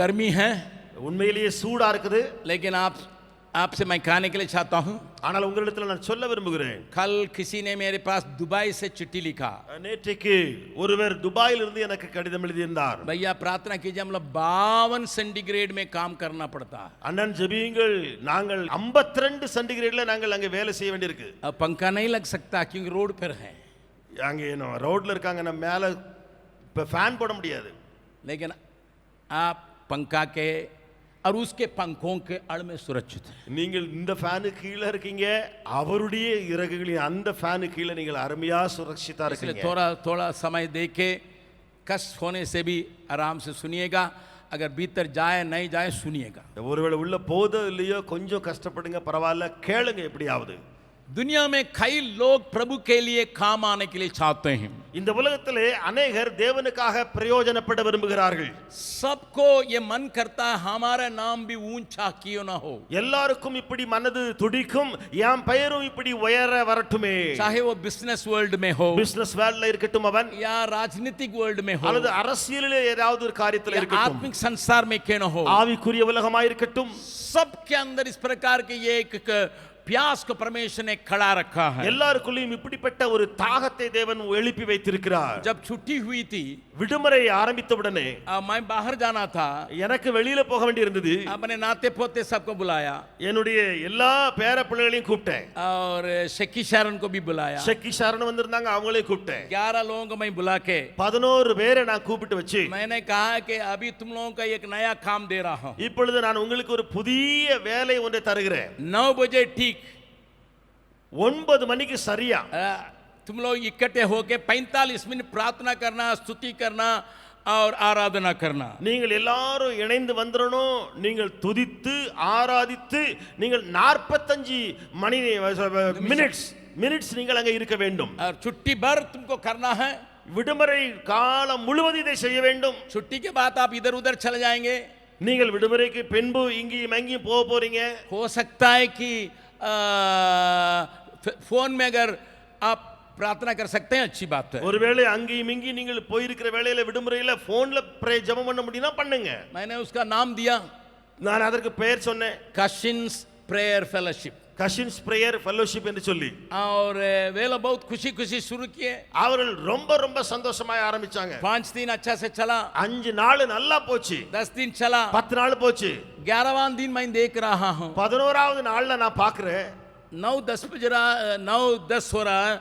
गर्मी है, உண்மையிலேயே சூடா இருக்குது. लेकिन आपसे मैं कहने के लिए चाहता हूँ, ஆனால் உங்களிடத்துல நான் சொல்ல விரும்புகிறேன். कल किसी ने मेरे पास दुबई से चिट्ठी लिखा, நேற்றைக்கு ஒருவர் துபாயில் இருந்து எனக்கு கடிதம் எழுதியிருந்தார். भैया प्रार्थना कीजिए, हम लोग 52 सेंटीग्रेड में काम करना पड़ता है, அண்ணன் ஜெபியுங்கள், நாங்கள் 52 சென்டிகிரேட்ல நாங்கள் அங்கே வேலை செய்ய வேண்டியிருக்கு. अब पंखा नहीं लग सकता क्योंकि रोड पर है, அங்கே ரோட்ல இருக்காங்க, நம்ம மேல இப்ப ஃபேன் போட முடியாது. लेकिन आप पंखा के और उसके पंखों के अड़ में सुरक्षित है. நீங்கள் இந்த ஃபேனு கீழ இருக்கீங்க, அவருடைய இறகுகளின் அந்த ஃபேனு கீழ நீங்கள் அருமையா சுரक्षिता इसलिए இருக்கீங்க. थोड़ा समय देके कष्ट होने से भी आराम से सुनिएगा, अगर भीतर जाए नहीं जाए सुनिएगा. ஒருவேளை உள்ள போதோ இல்லையோ கொஞ்சம் கஷ்டப்படுங்க, பரவாயில்ல, கேளுங்க எப்படியாவது. दुनिया में कई लोग प्रभु के लिए काम आने के लिए चाहते हैं. இந்த உலகத்திலே अनेகர் தேவனுக்காக பிரயோஜனப்பட விரும்புகிறார்கள். सबको ये मन करता है हमारा नाम भी ऊंचा क्यों ना हो. எல்லாருக்கும் இப்படி மனது துடிக்கும், என் பெயரும் இப்படி உயர வரட்டுமே. चाहे वो बिजनेस वर्ल्ड में हो, பிசினஸ் வேர்ல்ட்ல இருக்கட்டும் அவன், या राजनीतिक वर्ल्ड में हो, அல்லது அரசியலிலே ஏதாவது ஒரு காரியத்தில் या இருக்கட்டும், आत्मिक संसार में क्यों ना हो, ஆவிக்குரிய உலகமாய் இருக்கட்டும், सबके अंदर इस प्रकार के ये एक प्यास को परमेश्वर ने खड़ा रखा है. எல்லாருக்குள்ளேயும் இப்படிப்பட்ட ஒரு தாகத்தை தேவன் எழுப்பி வைத்திருக்கிறார். जब छुट्टी हुई थी, விடுமுறை ஆரம்பித்தவுடனே मैं बाहर जाना था, எனக்கு வெளியில போக வேண்டியிருந்தது. अपने नाते पोते सबको बुलाया என்னுடைய எல்லா பேர பிள்ளைகளையும் கூப்பிட்டேன். और शेकी शरण को भी बुलाया. ஷக்கி சரண் வந்திருந்தாங்க, அவங்களையும் கூப்பிட்டேன். 11 लोगों को मैं बुला के 11 பேரை நான் கூப்பிட்டு வச்சு, मैंने कहा कि अभी तुम लोगों का एक नया काम दे रहा हूं. இப்பொழுது நான் உங்களுக்கு ஒரு புதிய வேலை ஒன்றை தருகிறேன். 9 बजे ठीक 9 மணிக்கு சரியா तुम लोग इकट्ठे होके 45 मिनट प्रार्थना करना, स्तुति करना और आराधना करना. நீங்கள் எல்லாரும் இணைந்து வந்துறணும். நீங்கள் துதித்து ஆராதித்து நீங்கள் 45 மணி மினிட்ஸ் நீங்கள் அங்க இருக்க வேண்டும். और छुट्टी भर तुमको करना है. விடுமுறை காலம் முழுவதும் இதை செய்ய வேண்டும். छुट्टी के बाद आप इधर उधर चले जाएंगे. நீங்கள் விடுமுறைக்கு பின்பு இங்கேயும் அங்கேயும் போக போறீங்க. हो सकता है कि फोन में अगर आप प्रार्थना कर सकते हैं, अच्छी बात है. ஒருவேளை அங்கேயும் இங்கேயும் நீங்கள் போயிருக்கிற வேளையில விடுமுறையில போன்ல ஜெபம் பண்ண முடியும்னா பண்ணுங்க. मैंने उसका नाम दिया, நான் அதற்கு பெயர் சொன்னேன், कशिन्स prayer fellowship. Cousins prayer fellowship என்று சொல்லி. और वे लोग बहुत खुशी खुशी शुरू किए. அவர்கள் ரொம்ப ரொம்ப சந்தோஷமாய் ஆரம்பிச்சாங்க. 5 दिन अच्छा से चला, 5 நாள் நல்லா போச்சு, 10 दिन चला, 10 நாள் போச்சு, 11वां दिन मैं देख रहा हूं 11வது நாள்ல நான் பார்க்கிறேன் 9-10 बज रहा, 9-10 हो रहा है,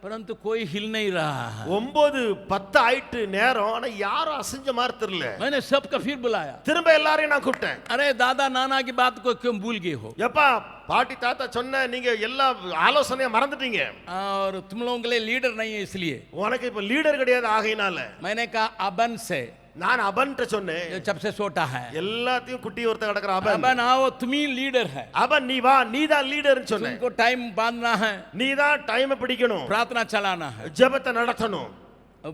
परंतु कोई हिल नहीं रहा है. 9-10 ஆயிட்டு நேரம், ஆனா யாரும் அசைஞ்ச மாதிரி தெரியல. मैंने सबका फिर बुलाया. திரும்ப எல்லாரையும் நான் கூப்பிட்டேன். अरे दादा नाना की बात को क्यों भूल गए हो? எப்பா பாட்டி தாத்தா சொன்ன நீங்க எல்லா ஆலோசனையை மறந்துட்டீங்க. और तुम लोगों के लिए लीडर नहीं है इसलिए. உனக்கு இப்ப லீடர் கிடையாது, ஆகையினால मैंने कहा अबन से, நான் அபன்ட்ட சொன்னேன். जो सबसे छोटा है, எல்லாத்தையும் குட்டி ஒருத்த கிடக்குற அபன். अबन आओ, तुम ही लीडर है, அபன் நீ வா, நீ தான் லீடர்னு சொன்னேன். तुमको टाइम बांधना है, நீ தான் டைம் பிடிக்கணும், प्रार्थना चलाना है. ஜெபத்தை நடத்தணும்.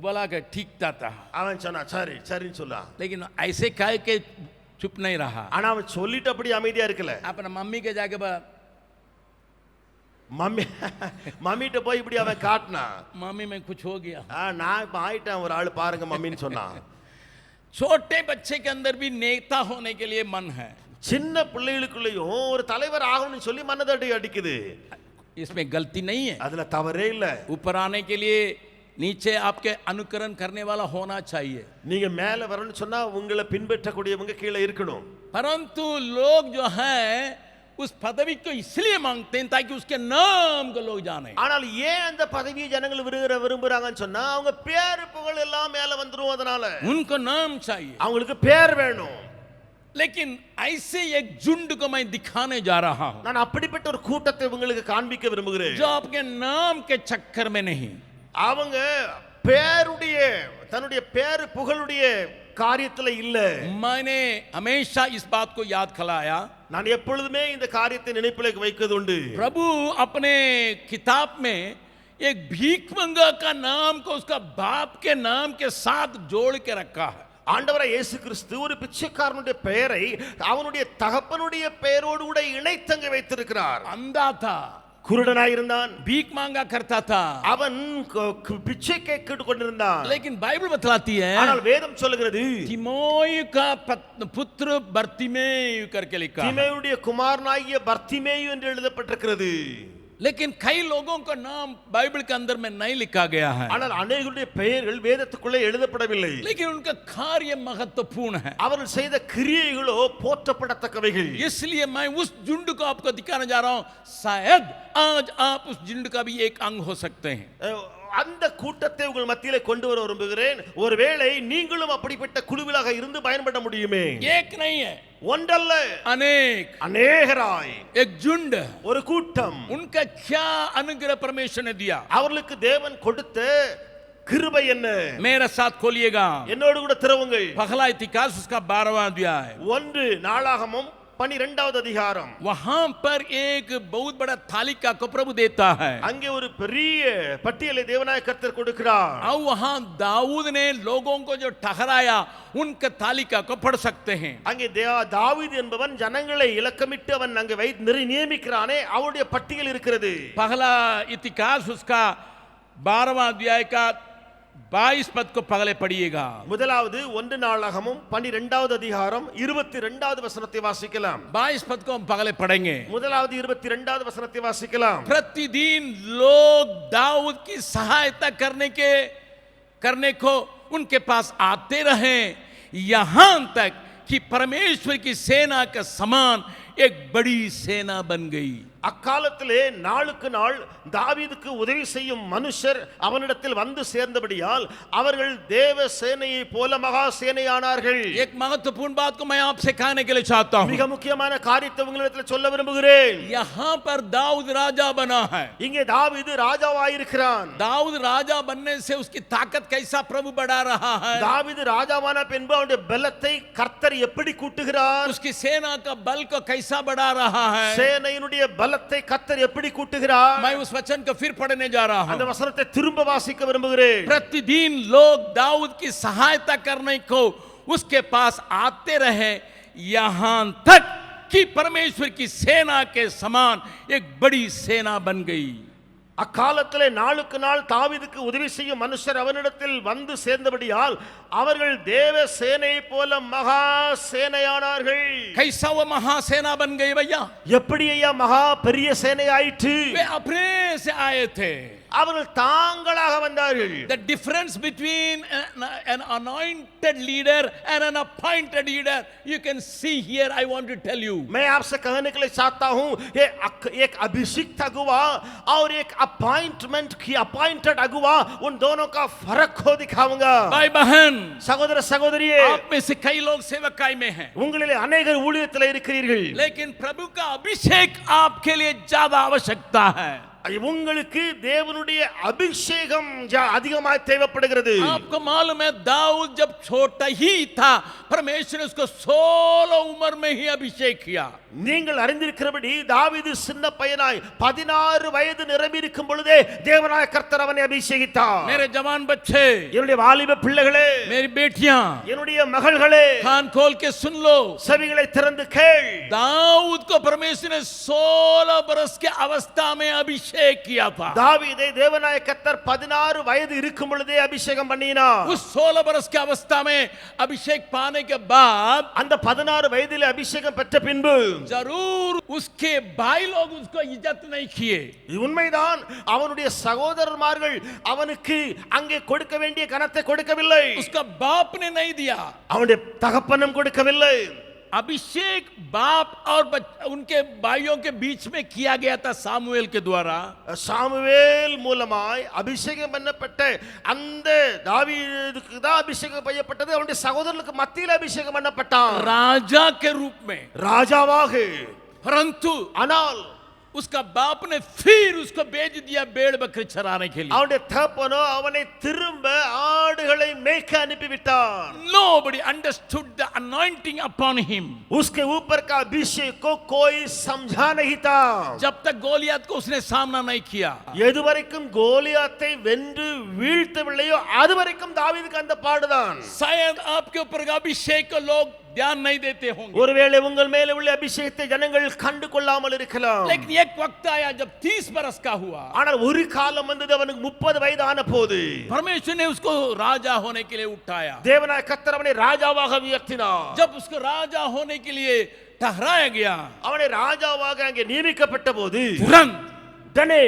बोला कि ठीक था, அவன் சொன்னா சரி சரின்னு சொல்லா. लेकिन ऐसे कह के चुप नहीं रहा. ஆனா அவன் சொல்லிட்டு அப்படி அமைதியா இருக்கல. अपने मम्मी के जाके மம்மிட்ட போய் இப்படி அவன் காட்டினா, मम्मी में कुछ हो गया. நான் இப்ப ஆயிட்டேன் ஒரு ஆள் பாருங்க மம்மின்னு சொன்னான். छोटे बच्चे के अंदर भी नेता होने के लिए मन है. சின்ன பிள்ளைகளுக்குள்ளேயும் ஒரு தலைவர் ஆகணும்னு சொல்லி மனதடி அடிக்குது. इसमें गलती नहीं है. அதுல தவறே இல்ல. ऊपर आने के लिए नीचे आपके अनुकरण करने वाला होना चाहिए. நீங்க மேல வரணும்னு சொன்னா உங்களை பின்பற்றக்கூடியவங்க கீழே இருக்கணும். परंतु लोग जो हैं उस पदवी को इसलिए मांगते हैं ताकि उसके नाम को लोग जाने. ஆனால் ஏன் அந்த பதவியை ஜனங்கள் விரும்புறாங்கன்னு சொன்னா அவங்க பேர் புகழ் எல்லாம் மேல வந்துரும். அதனால उनको नाम चाहिए, அவங்களுக்கு பேர் வேணும். लेकिन ऐसे एक झुंड को मैं दिखाने जा रहा हूं நான் அப்படிப்பட்ட ஒரு கூட்டத்தை உங்களுக்கு காண்பிக்க விரும்புகிறேன். जो आपके नाम के चक्कर में नहीं, அவங்க பேருடைய தன்னுடைய பேர் புகழுடைய காரியத்துல இல்ல. मैंने हमेशा इस बात को याद खिलाया, நான் எப்பொழுதுமே இந்த காரியத்தை நினைப்பிலே வைக்கிறது உண்டு. प्रभु अपने किताब में एक भीखमंगा का नाम को उसका बाप के नाम के साथ जोड़ के रखा है. ஆண்டவராய் இயேசு கிறிஸ்து ஒரு பிச்சைக்காரனுடைய பெயரை அவனுடைய தகப்பனுடைய பெயரோடு கூட இணைத்தங்க வைத்திருக்கிறார். अंधा था, குருடனாயிருந்தான், भीख मांगा करता था, அவன் பிச்சை கேட்டு கொண்டிருந்தான். लेकिन बाइबल बतलाती है ஆனால் வேதம் சொல்லுகிறது तिमोथी का पुत्र बर्तिमेयु करके लिखा है। தீமேயுடைய குமாரனாகிய பர்த்திமேயு என்று எழுதப்பட்டிருக்கிறது. लेकिन कई लोगों का नाम बाइबल के अंदर में नहीं लिखा गया है, ஆனால் अनेகருடைய பெயர்கள் வேதத்துக்குள்ளே எழுதப்படவில்லை. लेकिन उनका कार्य महत्वपूर्ण है। அவர்கள் செய்த கிரியைகளோ போற்றப்படத்தக்கவைகள். इसलिए मैं उस झुंड को आपको दिखाने जा रहा हूं, शायद आज आप उस झुंड का भी एक अंग हो सकते हैं। அந்த கூட்டத்தை உங்கள் மத்தியிலே கொண்டு வர விரும்புகிறேன். ஒருவேளை நீங்களும் அப்படிப்பட்ட குழுவிலாக இருந்து பயன்பட முடியுமே. एक नहीं है, ஒன்றல்ல, अनेक, அநேகராய், एक झुंड, ஒரு கூட்டம். उनका क्या अनुग्रह परमेश्वर ने दिया, அவர்களுக்கு தேவன் கொடுத்த கிருபை என்ன? मेरे साथ खोलिएगा என்னோடு கூட திறவுங்கள். पहला इतिहास उसका 12वां अध्याय। 1 நாளாகமம் 12வது அதிகாரம். वहां पर एक बहुत बड़ा तालिका को प्रभु देता है, அங்கே ஒரு பெரிய பட்டியலை தேவனாய கர்த்தர் கொடுக்கிறார். और वहां दाऊद ने लोगों को जो ठहराया उनके तालिका को पढ़ सकते हैं। அங்கே தாவீது என்பவன் ஜனங்களை இலக்கமிட்டு அவன் அங்கே நியமிக்கிறானே, அவருடைய பட்டியல் இருக்கிறது. पहला इतिहास उसका 12वां अध्याय का 22 पद को पहले पढ़िएगा। முதலாவது 1 நாளாகமும் 12வது அதிகாரம் 22வது வசனத்தை வாசிக்கலாம். 22 पद को हम पहले पढ़ेंगे। முதலாவது 22வது வசனத்தை வாசிக்கலாம். प्रतिदिन लोग दाऊद की सहायता करने को उनके पास आते रहे, यहां तक कि परमेश्वर की सेना के समान एक बड़ी सेना बन गई। அக்காலத்திலே நாளுக்கு நாள் தாவீதுக்கு உதவி செய்யும் மனுஷர் அவனிடத்தில் வந்து சேர்ந்தபடியால் அவர்கள் தேவ சேனையை போல மகா சேனையானார்கள். एक महत्वपूर्ण बात को मैं आपसे कहने के लिए चाहता हूं, மிக முக்கியமான காரியத்தை உங்களிடத்தில் சொல்ல விரும்புகிறேன். यहां पर दाऊद राजा बना है। இங்கே தாவீது ராஜாவாயிருக்கிறான். दाऊद राजा बनने से उसकी ताकत कैसा प्रभु बढ़ा रहा है, தாவீது ராஜாவான பின்பு அவனுடைய பலத்தை கர்த்தர் எப்படி கூட்டுகிறார், उसकी सेना का बल को कैसा बढ़ा रहा है, சேனையினுடைய பலத்தை கர்த்தர் எப்படி கூட்டுகிறார். मैं उस वचन को फिर पढ़ने जा रहा அந்த हूं। வசனத்தை திரும்ப வாசிக்க விரும்புகிறேன். प्रतिदिन लोग दाऊद की सहायता करने को उसके पास आते रहे, यहां तक कि परमेश्वर की सेना के समान एक बड़ी सेना बन गई। அக்காலத்திலே நாளுக்கு நாள் தாவீதுக்கு உதவி செய்யும் மனுஷர் அவனிடத்தில் வந்து சேர்ந்தபடியால் அவர்கள் தேவ சேனை போல மகா சேனையானார்கள். कैसा वो महासेना बन गई भैया, எப்படி ஐயா மகா பெரிய சேனை ஆயிற்று? वे अपने से आए थे। அவர்கள் தாங்களாக வந்தார்கள். The difference between an anointed leader and an appointed leader, you can see here. I want to tell you, मैं आपसे कहने के लिए चाहता हूं, ये एक अभिषिक्त अगुवा और एक अपॉइंटेड अगुवा, उन दोनों का फर्क को दिखाऊंगा. भाई बहन, சகோதர சகோதரியே, आप में से कई लोग सेवकाई में हैं, உங்களிலே अनेகர் ஊழியத்தில் இருக்கிறீர்கள். लेकिन प्रभु का अभिषेक आपके लिए ज्यादा आवश्यकता है। உங்களுக்கு தேவனுடைய அபிஷேகம் அதிகமாக தேவைப்படுகிறது. आपको मालूम है, दाऊद जब छोटा ही था, परमेश्वर ने उसको 16 उम्र में ही अभिषेक किया। நீங்கள் அறிந்திருக்கிறபடி தாவீது சின்ன பையனாய் 16 வயது நிரம்பி இருக்கும் பொழுதே தேவனாய கர்த்தர் அவனை அபிஷேகித்தார். मेरे जवान बच्चे, என்னுடைய வாலிப பிள்ளைகளே, मेरी बेटियां, என்னுடைய மகள்களே, कान खोल के सुन लो, செவிகளை திறந்து கேள். दाऊद को परमेश्वर ने 16 बरस के अवस्था में अभिषेक किया था। தாவீதை தேவனாய கர்த்தர் 16 வயது இருக்கும் பொழுதே அபிஷேகம் பண்ணினார். उस 16 बरस की अवस्था में अभिषेक पाने के बाद அந்த 16 வயதிலே அபிஷேகம் பெற்ற பின்பு जरूर उसके भाई लोग उसको इज्जत नहीं किए। உண்மைதான், அவனுடைய சகோதரர்கள் அவனுக்கு அங்கே கொடுக்க வேண்டிய கனத்தை கொடுக்கவில்லை. उसका बाप ने नहीं दिया, அவனுடைய தகப்பனும் கொடுக்கவில்லை. अभिषेक बाप और उनके भाइयों के बीच में किया गया था सामुएल के द्वारा। சாமுவேல் மூலமாய் அபிஷேகம் பண்ணப்பட்ட அந்த தாவீதுக்கு தான் அபிஷேகம் செய்யப்பட்டது. அவனுடைய சகோதரர்களுக்கு மத்தியில் அபிஷேகம் பண்ணப்பட்டான் राजा के रूप में, ராஜாவாக. परंतु ஆனால் उसका बाप ने फिर उसको भेज दिया भेड़ बकरी चराने के लिए। அவனுடைய தகப்பனோ அவனை திரும்ப ஆடுகளை மேய்க்க அனுப்பிவிட்டார். Nobody understood the anointing upon him. उसके ऊपर का अभिषेक को कोई समझा नहीं था. जब तक गोलियत को उसने सामना नहीं किया, எதுவரைக்கும் கோலியாத்தை வென்று வீழ்த்தவில்லையோ அதுவரைக்கும் தாவீதுக்கு அந்த பாடுதான். शायद आपके ऊपर का अभिषेक को लोग ध्यान नहीं देते होंगे, ஒருவேளை உங்கள் மேலே உள்ள அபிஷேகத்தை ஜனங்கள் கண்டு கொள்ளாமல் இருக்கலாம். लेकिन एक वक्त आया जब 30 बरस का हुआ, ஆனால் ஒரு காலம் வந்தது அவனுக்கு 30 வயதான போது परमेश्वर ने उसको राजा होने के लिए उठाया. தேவனாய் கர்த்தர் அவனை ராஜாவாக உயர்த்தினார். जब उसको राजा होने के लिए ठहराया गया, அவனை ராஜாவாக அங்கே நியமிக்கப்பட்ட போது तुरंत தனே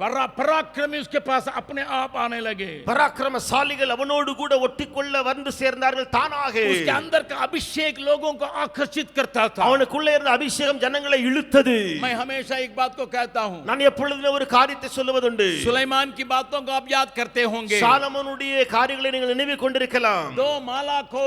पराक्रमी उसके पास अपने आप आने लगे. பராக்கிரமசாலிகள் அவனோடு கூட ஒட்டிக்கொள்ள வந்து சேர்ந்தார்கள் தானாக. उसके अंदर का अभिषेक लोगों को आकर्षित करता था. அவனுக்குள்ளே இருந்த அபிஷேகம் ஜனங்களை இழுத்தது. मैं हमेशा एक बात को कहता हूं, நான் எப்பொழுதுமே ஒரு காரியத்தை சொல்லுவதுண்டு. सुलेमान की बातों को आप याद करते होंगे. சாலமோனுடைய காரியங்களை நீங்கள் நினைவு கொண்டிருக்கலாம். 2 माला को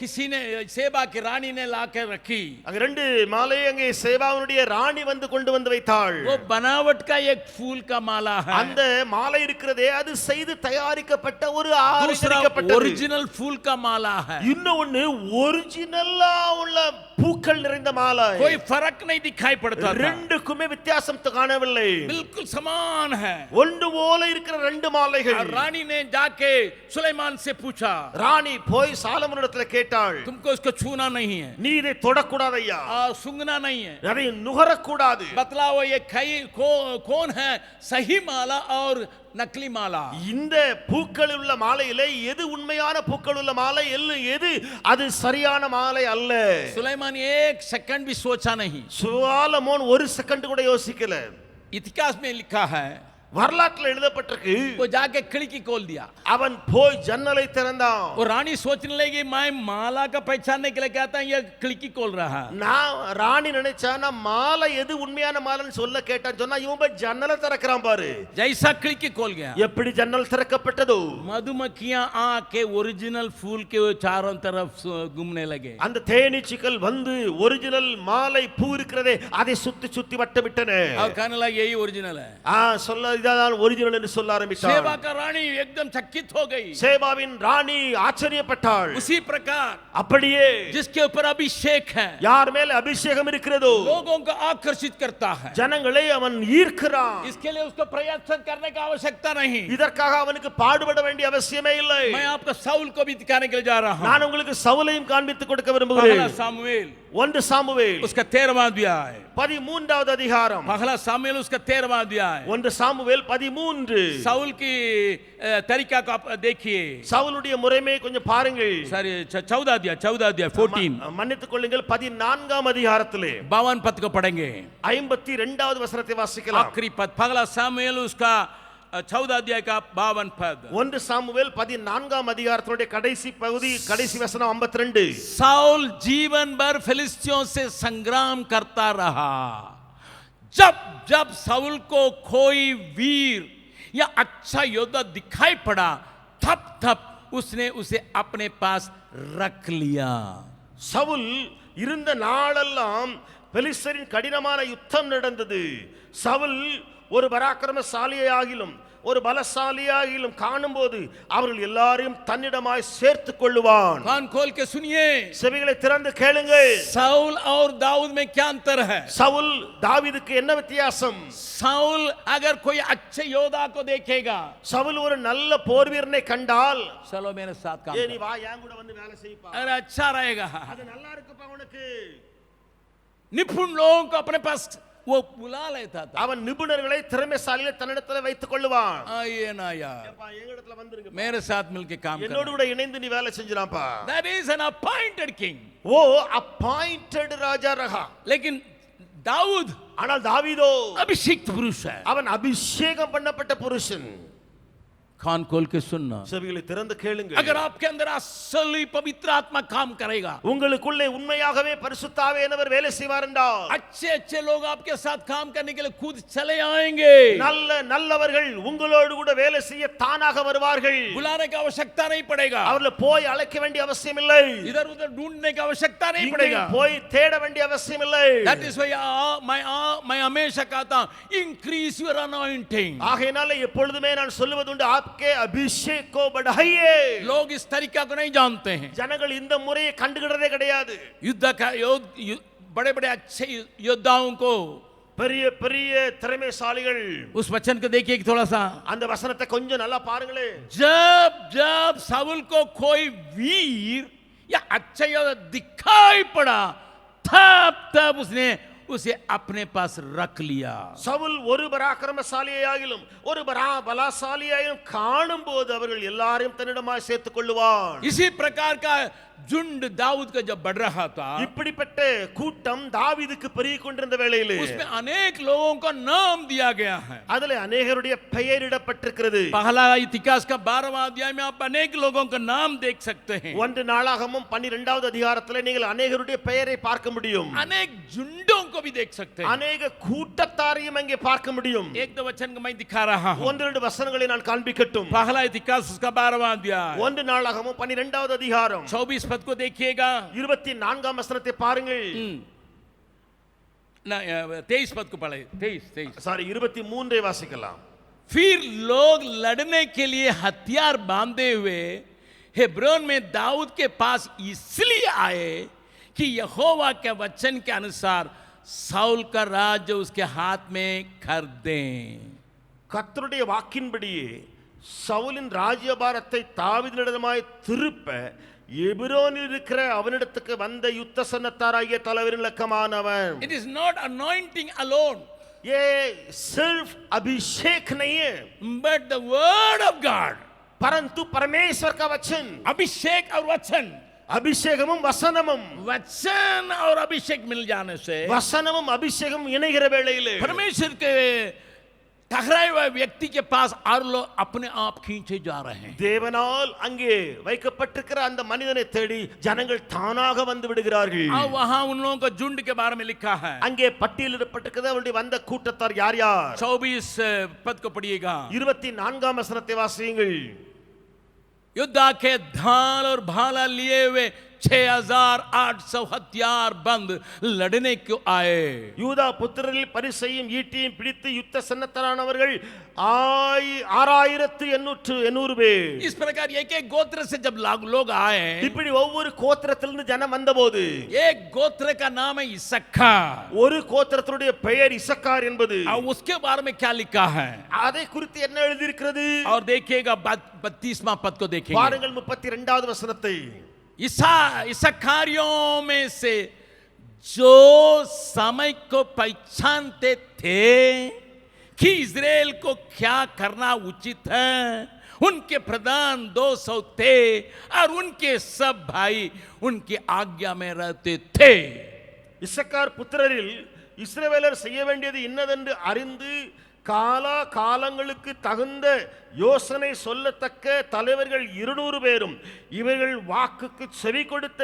किसी ने सेबा की रानी ने लाकर रखी. அங்க 2 மாலை அங்கே சேபாவுடைய ராணி வந்து கொண்டு வந்து வைத்தாள். वो बनावट का एक फूल का माला है. அந்த மாலை இருக்கிறதே அது செய்து தயாரிக்கப்பட்ட ஒரு दूसरा ஆரம்பிக்கப்பட்டது. ओरिजिनल फूल का माला है. இன்னொன்னு ஒரிஜினலா உள்ள பூக்கள் நிறைந்த மாலை. कोई फर्क नहीं दिखाई पड़ता था. ரெண்டுக்குமே வித்தியாசம் காணவில்லை. बिल्कुल समान है. ஒன்று போல இருக்கிற 2 மாலைகள். और रानी ने जाके सुलेमान से पूछा, ராணி போய் சாலமோனிடத்தில் கேட்டாள், तुमको इसको छूना नहीं है, நீ இதை தொடக்கூடாது ஐயா, सूंघना नहीं है, அதை நுகரக்கூடாது. बतलाओ ये कौन है सही माला और नकली माला. இந்த பூக்கள் உள்ள மாலையிலே எது உண்மையான பூக்கள் உள்ள மாலை, எது அது சரியான மாலை அல்ல. सुलेमान 1 सेकंड भी सोचा नहीं. சாலமோன் 1 செகண்ட் கூட யோசிக்கல. इतिहास में लिखा है, வரலாற்றில் எழுதப்பட்டிருக்கு, वो जाके खिड़की खोल दिया. அவன் போய் ஜன்னலை திறந்தான். वो रानी सोचने लगी मैं माला का पहचानने के लिए कहता हूं, ये खिड़की खोल रहा है. நான் ராணி நினைச்சா நான் மாலை எது உண்மையான மாலைன்னு சொல்ல கேட்டான். சொன்னா இவன் போய் ஜன்னலை திறக்கிறான் பாரு. जैसा खिड़की खोल गया, எப்படி ஜன்னல் திறக்கப்பட்டதோ मधुमक्खियां आके ओरिजिनल फूल के चारों तरफ घूमने लगे. அந்த தேனீச்சிகள் வந்து ஒரிஜினல் மாலை பூ இருக்கிறதே அதை சுத்தி சுத்தி வட்டமிட்டன. और कहने लगे यही ओरिजिनल है. சொல்ல இதான் ஒரிஜினல் என்று சொல்ல ஆரம்பித்தார். सेबा का रानी एकदम चकित हो गई. சேபாவின் ராணி ஆச்சரியப்பட்டாள். उसी प्रकार அப்படியே जिसके ऊपर अभिषेक है, யார் மேல் அபிஷேகம் இருக்கிறதோ लोगों को आकर्षित करता है. ஜனங்களை அவன் ஈர்க்கிறான். इसके लिए उसको प्रयत्न करने की आवश्यकता नहीं. இதற்காக அவனுக்கு பாடுபட வேண்டிய அவசியமே இல்லை. मैं आपको साउल को भी दिखाने के लिए जा रहा हूं. நான் உங்களுக்கு சவுலையும் காண்பித்து கொடுக்க விரும்புகிறேன். पहला सामुएल 1 சாமுவேல் उसका 13वां अध्याय. 13வது அதிகாரம். पहला सामुएल उसका 13वां अध्याय. 1 சாமுவேல் 13. साउल की तरीका को आप देखिए. சவுலுடைய முறைமை கொஞ்சம் பாருங்கள். सॉरी 14 अध्याय 14 மன்னித்துக் கொள்ளுங்கள் 14ஆம் அதிகாரத்திலே 52 पद को पढ़ेंगे. 52வது வசனத்தை வாசிக்கலாம். आखिरी पद पहला सामुएल उसका 14 अध्याय का 52 पद. 1 சாமுவேல் 14ஆம் அதிகாரத்தினுடைய கடைசி பகுதி கடைசி வசனம் 52. साउल जीवन भर फिलिस्तियों से संग्राम करता रहा. जब जब साउल को कोई वीर या अच्छा योद्धा दिखाई पड़ा, तब तब उसने उसे अपने पास रख लिया. சவுல் இருந்த நாளெல்லாம் பெலிஸ்தரின் கடினமான யுத்தம் நடந்தது. சவுல் ஒரு பராக்கிரமசாலியாகிலும் ஒரு பலசாலியாகிலும் காணும்போது அவர்கள் எல்லாரையும் தன்னிடமாய் சேர்த்துக் கொள்ளுவான். कान खोल के सुनिए, செவிகளை திறந்து கேளுங்கள். साउल और दाऊद में क्या अंतर है? சவுல் தாவீதுக்கு என்ன வித்தியாசம்? साउल अगर कोई अच्छे योद्धा को देखेगा, சவுல் ஒரு நல்ல போர் வீரனை கண்டால், चलो मेरे साथ काम ஏ करो. நீ வா என் கூட வந்து வேலை செய்ப்பா, अगर अच्छा रहेगा, அது நல்லா இருக்குப்பா உனக்கு. निपुण लोगों को अपने पास वो बुला लेता था. அவன் நிபுணர்களை திறமைசாலிகளை தன்னிடத்தில் வைத்துக் கொள்ளுவான். आइए ना यार, ஏப்பா எங்களிடத்துல வந்துருங்க, मेरे साथ मिलके काम என்னோடு करो. கூட இணைந்து நீ வேலை செஞ்சிராப்பா. That is an appointed king. ஓ அப்பாயிண்டட் ராஜா ரகா. लेकिन दाऊद ஆனால் தாவீதோ अभिषिक्त पुरुष है. அவன் அபிஷேகம் பண்ணப்பட்ட புருஷன். कान खोल के सुनना, செவிகளை திறந்து கேளுங்க. अगर आपके अंदर असली पवित्र आत्मा काम करेगा, உங்களுக்குள்ளே உண்மையாகவே பரிசுத்த ஆவியானவர் வேலை செய்வார் என்றால், अच्छे अच्छे लोग आपके साथ काम करने के लिए खुद चले आएंगे. நல்லவர்கள் உங்களோடு கூட வேலை செய்ய தானாக வருவார்கள். बुलाने की आवश्यकता नहीं पड़ेगा, அவர்களை போய் அழைக்க வேண்டிய அவசியம் இல்லை. इधर उधर ढूंढने की आवश्यकता नहीं இங்கே पड़ेगा. போய் தேட வேண்டிய அவசியம் இல்லை. That is why मैं हमेशा कहता हूं, increase your anointing. ஆகையினால எப்பொழுதுமே நான் சொல்லுவதுண்டு, आपके अभिषेक को बढ़ाइए. लोग इस तरीका को नहीं जानते हैं. ஜனங்கள் இந்த முறையை கண்டுகிடறதே கிடையாது. युद्ध का बड़े बड़े अच्छे योद्धाओं को, பெரிய பெரிய திறமைசாலிகள், उस वचन को देखिए कि थोड़ा सा, அந்த வசனத்தை கொஞ்சம் நல்லா பாருங்களே. जब जब साउल को कोई वीर या अच्छा दिखाई पड़ा, तब उसने उसे अपने पास रख लिया. சவுல் ஒரு பராக்கிரமசாலியாகிலும் ஒரு பலாசாலியாகிலும் காணும் போது அவர்கள் எல்லாரையும் தன்னிடமாய் சேர்த்துக் கொள்ளுவார். इसी प्रकार का झुंड दाऊद का जब बढ़ रहा था, இப்படிப்பட்ட கூட்டம் தாவீதுக்கு பெருகிக் கொண்டிருந்த வேளையிலே उसमें अनेक लोगों का नाम दिया गया है. அதிலே अनेகருடைய பெயரிடப்பட்டிருக்கிறது. पहला इतिहास का 12वां अध्याय में आप अनेक लोगों का नाम देख सकते हैं. ஒன்று நாளாகமம் 12வது அதிகாரத்திலே நீங்கள் अनेகருடைய பெயரை பார்க்க முடியும். अनेक झुंडों को भी देख सकते हैं. अनेक கூட்டத்தாரையும் அங்கே பார்க்க முடியும். एक दो वचन को मैं दिखा रहा हूं. ஒன்று ரெண்டு வசனங்களை நான் காண்பிக்கட்டும். पहला इतिहास उसका 12वां अध्याय, ஒன்று நாளாகமம் 12வது அதிகாரம் 24 पद को देखिएगा. 24ஆம் வசனத்தை பாருங்கள். ना 23 पद को पढ़े. 23 சாரி 23ஐ வாசிக்கலாம். फिर लोग लड़ने के लिए हथियार बांधे हुए हेब्रोन में दाऊद के पास इसलिए आए कि यहोवा के वचन के अनुसार साउल का राज्य उसके हाथ में कर दें. கர்த்தருடைய வாக்கின்படியே சவுலின் ராஜ்யபாரத்தை தாவீதினிடமாய் திருப்ப எபிரோனில் இருக்கிற அவனிடத்துக்கு வந்த யுத்த சன்னத்தாராகிய தலைவரின் லக்கமானவன். It is not anointing alone, ये सिर्फ अभिषेक नहीं है, but the word of God. परंतु परमेश्वर का वचन. अभिषेक और वचन, அபிஷேகமும் வசனமும் वचन और अभिषेक मिल जाने से வசனமும் அபிஷேகம் இணைகிற வேளையிலே परमेश्वर के ठहराए हुए व्यक्ति के पास और लोग अपने आप खींचे जा रहे हैं. தேவனால் அங்கே வைக்கப்பட்டிருக்கிற அந்த மனிதனை தேடி ஜனங்கள் தானாக வந்து விடுகிறார்கள். और वहां उन लोगों का झुंड के बारे में लिखा है. அங்கே பட்டியலிடப்பட்டிருக்கிறது அவருடைய வந்த கூட்டத்தார் யார் யார். 24 पद को पढ़िएगा. 24ஆம் வசனத்தை வாசியுங்கள். युद्धा के ढाल और भाला लिए हुए 6800 हथियार बंद लड़ने को आए. யூதா புத்திரரில் பரிசையும் ஈட்டியும் பிடித்து யுத்த சன்னத்தரானவர்கள் 6800 பேர். इस प्रकार एक एक गोत्र से जब लोग आए, இப்படி ஒவ்வொரு கோத்திரத்திலிருந்து ஜனம் வந்தபோது एक गोत्र का नाम है इस्साकार. ஒரு கோத்திரத்தினுடைய பெயர் இசக்கார் என்பது. और उसके बारे में क्या लिखा है, அதை குறித்து என்ன எழுதியிருக்கிறது? और देखिएगा 32वां पद को देखिएगा. பாருங்கள் 32வது வசனத்தை. इस्साकारियों में से जो समय को पहचानते थे कि इज़राइल को क्या करना उचित है, उनके प्रधान 200 थे और उनके सब भाई उनकी आज्ञा में रहते थे. இசக்கார் புத்திரரில் இஸ்ரவேலர் செய்ய வேண்டியது இன்னதென்று அறிந்து காலங்களுக்கு தகுந்த யோசனை சொல்லத்தக்க தலைவர்கள் 200 பேரும் இவர்கள் வாக்குக்கு செவி கொடுத்த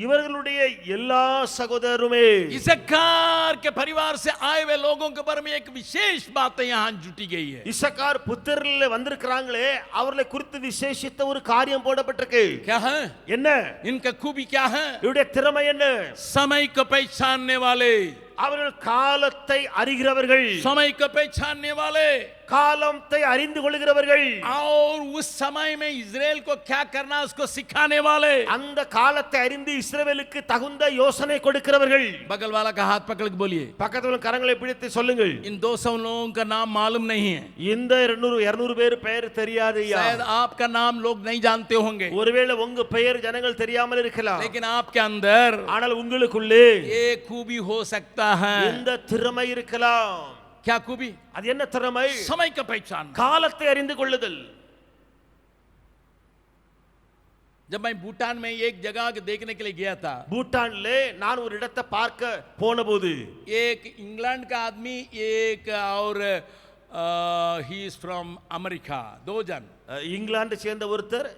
இவர்களுடைய எல்லா சகோதரருமே. इस्साकार के परिवार से आए हुए लोगों के बारे में एक विशेष बात यहां जुटी गई है. இசக்கார் புத்திரரில் வந்திருக்கிறாங்களே அவர்களை குறித்து விசேஷித்த ஒரு காரியம் போடப்பட்டிருக்கு. क्या है? என்ன इनका खूबी क्या है? இவருடைய திறமை என்ன? समय को पहचानने वाले, அவர்கள் காலத்தை அறிகிறவர்கள். समय को पहचानने वाले, காலத்தை அறிந்து கொள்கிறவர்கள். और उस समय में इज़राइल को क्या करना उसको सिखाने वाले. அந்த காலத்தை அறிந்து இஸ்ரவேலுக்கு தகுந்த யோசனை கொடுக்கிறவர்கள். बगल वाला का हाथ पकड़ के बोलिए, பக்கத்துல கரங்களை பிடித்து சொல்லுங்கள். इन 200 लोगों का नाम मालूम नहीं है. இந்த 200 பேர் பெயர் தெரியாதுயா. शायद आपका नाम लोग नहीं जानते होंगे, ஒருவேளை உங்க பெயர் ஜனங்கள் தெரியாமல் இருக்கலாம். लेकिन आपके अंदर ஆனால் உங்களுக்குள்ளே ये खूबी हो सकता है. இந்த திறமை இருக்கலாம். क्या खूबी? அது என்ன திறமை? समय का पहचान. காலத்தை அறிந்து கொள்ளுதல். जब मैं भूटान में एक जगह देखने के लिए गया था, பூட்டான்ல நான் ஒரு இடத்தை பார்க்க போனபோது एक इंग्लैंड का आदमी, एक और ही इज फ्रॉम अमेरिका, 2 जन, இங்கிலாந்து சேர்ந்த ஒருத்தர்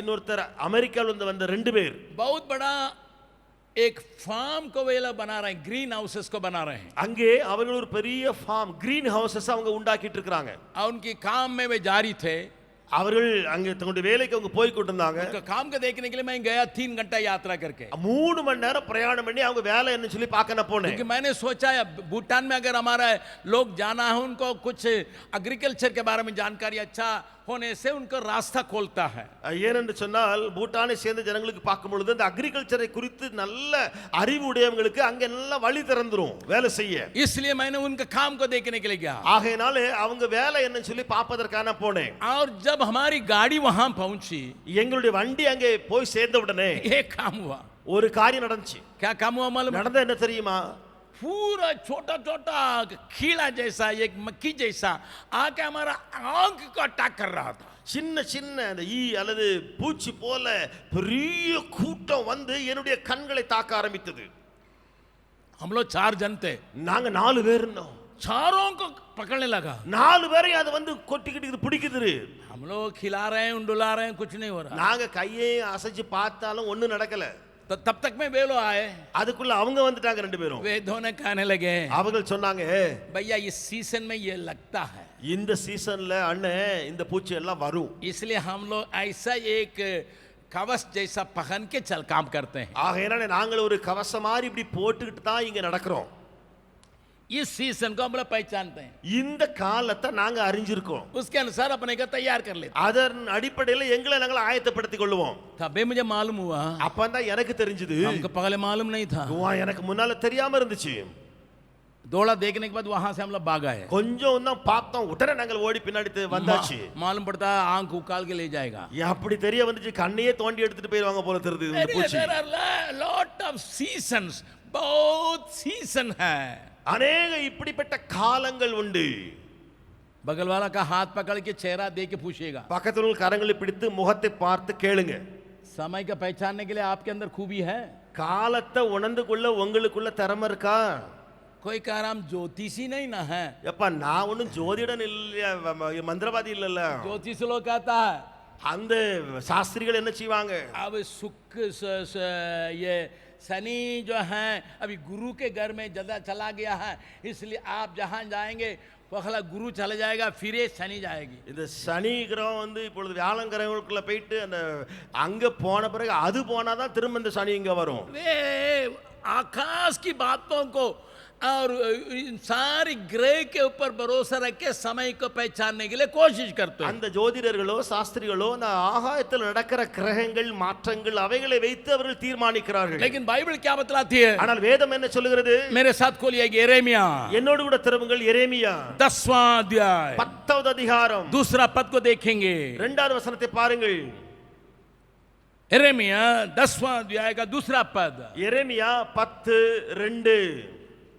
இன்னொருத்தர் அமெரிக்கால இருந்து வந்த 2 பேர் बहुत बड़ा एक फार्म को वेला बना रहे हैं, ग्रीन हाउसेस को बना रहे हैं. அங்கே அவர்கள் ஒரு பெரிய ஃபார்ம் கிரீன் ஹவுசஸ் அவங்க உண்டாக்கிட்டு இருக்காங்க. और उनकी काम में वे जारी थे. அவர்கள் அங்கே தங்களுடைய வேலைக்கு அவங்க போய் கொண்டிருந்தாங்க. उनका काम को देखने के लिए मैं गया 3 घंटा यात्रा करके. 3 மணி நேரம் பிரயாணம் பண்ணி அவங்க வேலை என்ன சொல்லி பார்க்க நான் போனேன். क्योंकि मैंने सोचा भूटान में अगर हमारा लोग जाना है, उनको कुछ एग्रीकल्चर के बारे में जानकारी अच्छा होने से उनको रास्ता खोलता है। ஏனென்று சொன்னால் பூட்டானை சேர்ந்த ஜனங்களுக்கு பார்க்கும் பொழுது அந்த அக்ரிகல்ச்சரை குறித்து நல்ல அறிவு உடையவங்களுக்கு அங்க நல்ல வழி திறந்துரும் வேலை செய்ய. इसलिए मैंने उनके काम को देखने के लिए गया। ஆகையினால அவங்க வேலை என்னன்னு சொல்லி பார்ப்பதற்கான போனேன். और जब हमारी गाड़ी वहां पहुंची, எங்களுடைய வண்டி அங்கே போய் சேர்ந்த உடனே एक काम हुआ। ஒரு காரியம் நடந்துச்சு. क्या काम हुआ मालूम? நடந்த என்ன தெரியுமா? पूरा छोटा छोटा कीड़ा जैसा, एक मक्खी जैसा आके हमारा आंख को अटैक कर रहा था। சின்ன சின்ன அந்த ஈ அல்லது பூச்சி போல பெரிய கூட்டம் வந்து என்னுடைய கண்களை தாக்க ஆரம்பித்தது. हम लोग 4 जन थे, நாங்க 4 பேர் இருந்தோம். चारों को पकड़ने लगा। 4 பேரையும் அது வந்து கொட்டிக்கிட்டு பிடிக்குது. हम लोग खिला रहे हैं, उंडुला रहे हैं, कुछ नहीं हो रहा। நாங்க கையை அசைச்சு பார்த்தாலும் ஒண்ணும் நடக்கல. तब तक में वे लोग आए, அதுக்குள்ள அவங்க வந்துட்டாங்க 2 பேரும். वे दोनों कहने लगे, அவர்கள் சொன்னாங்க, भैया इस सीजन में ये लगता है, இந்த சீசன்ல அண்ணே இந்த பூச்சி எல்லாம் வரும். इसलिए हम लोग ऐसा एक कवच जैसा पहन के चल काम करते हैं। ஆகையால நாங்கள் ஒரு கவசம் மாதிரி இப்படி போட்டுக்கிட்டு தான் இங்க நடக்கிறோம். इस सीजन को हम लोग पहचानते हैं, இந்த காலத்தை நாங்க அறிஞ்சிருக்கோம். उसके अनुसार अपने को तैयार कर लेते। அதன் அடிப்படையில் எங்களை நாங்கள் ஆயத்தப்படுத்திக் கொள்வோம். तभी मुझे मालूम हुआ, அப்பதான் எனக்கு தெரிஞ்சது. हमको पहले मालूम नहीं था। எனக்கு முன்னால தெரியாம இருந்துச்சு. दौड़ा देखने के बाद वहां से हम लोग भाग आए। கொஞ்சம் தான் பார்த்தோம், உடனே நாங்கள் ஓடி பின்னாடி வந்தாச்சு. मालूम पड़ता आंख उकाल के ले जाएगा। அப்படி தெரிய வந்துச்சு, கண்ணையே தோண்டி எடுத்துட்டு போயிருவாங்க போல தெரியுது இந்த பூச்சி. There are lot of seasons, बहुत सीजन है। अनेक இப்படிப்பட்ட காலங்கள் உண்டு. बगल वाला का हाथ पकड़ के चेहरा दे के पूछेगा, பக்கத்துல உள்ள கரங்களை பிடித்து முகத்தை பார்த்து கேளுங்க, समय का पहचानने के लिए आपके अंदर खूबी है? காலத்தை உணர்ந்து கொள்ள உங்களுக்குள்ள திறமை இருக்கா? कोई कह रहा हम ज्योतिषी नहीं ना है। எப்பா நான் ஒன்னும் ஜோதிடன் இல்ல, மந்திரவாதி இல்லல்ல. ज्योतिष लोग कहता है, அந்த சாஸ்திரிகள் என்ன செய்வாங்க, अब ये शनि जो है अभी गुरु के घर में ज्यादा चला गया है, इसलिए आप जहां जाएंगे पहला गुरु चला जाएगा, फिर ये शनि जाएगी। இந்த சனி கிரகம் வந்து இப்பொழுது வியாழன் கிரகங்களுக்குள்ள போயிட்டு அந்த அங்க போன பிறகு அது போனாதான் திரும்ப இந்த சனி இங்க வரும். वे आकाश की बातों को और इन सारी ग्रह के ऊपर भरोसा रख के समय को पहचानने के लिए कोशिश करते हैं। அந்த ஜோதிடர்களோ சாஸ்திரிகளோ அந்த ஆகாயத்தில் நடக்கிற கிரகங்கள் மாற்றங்கள் அவைகளை வைத்து அவர்கள் தீர்மானிக்கிறார்கள். लेकिन बाइबल क्या बतलाती है? ஆனால் வேதம் என்ன சொல்லுகிறது? मेरे साथ खोलिए यिर्मयाह, என்னோடு கூட திரும்புங்கள் எரேமியா 10वां अध्याय 10வது அதிகாரம் दूसरा पद को देखेंगे। 2வது வசனத்தை பாருங்கள். यिर्मयाह 10वां अध्याय का दूसरा पद, எரேமியா 10:2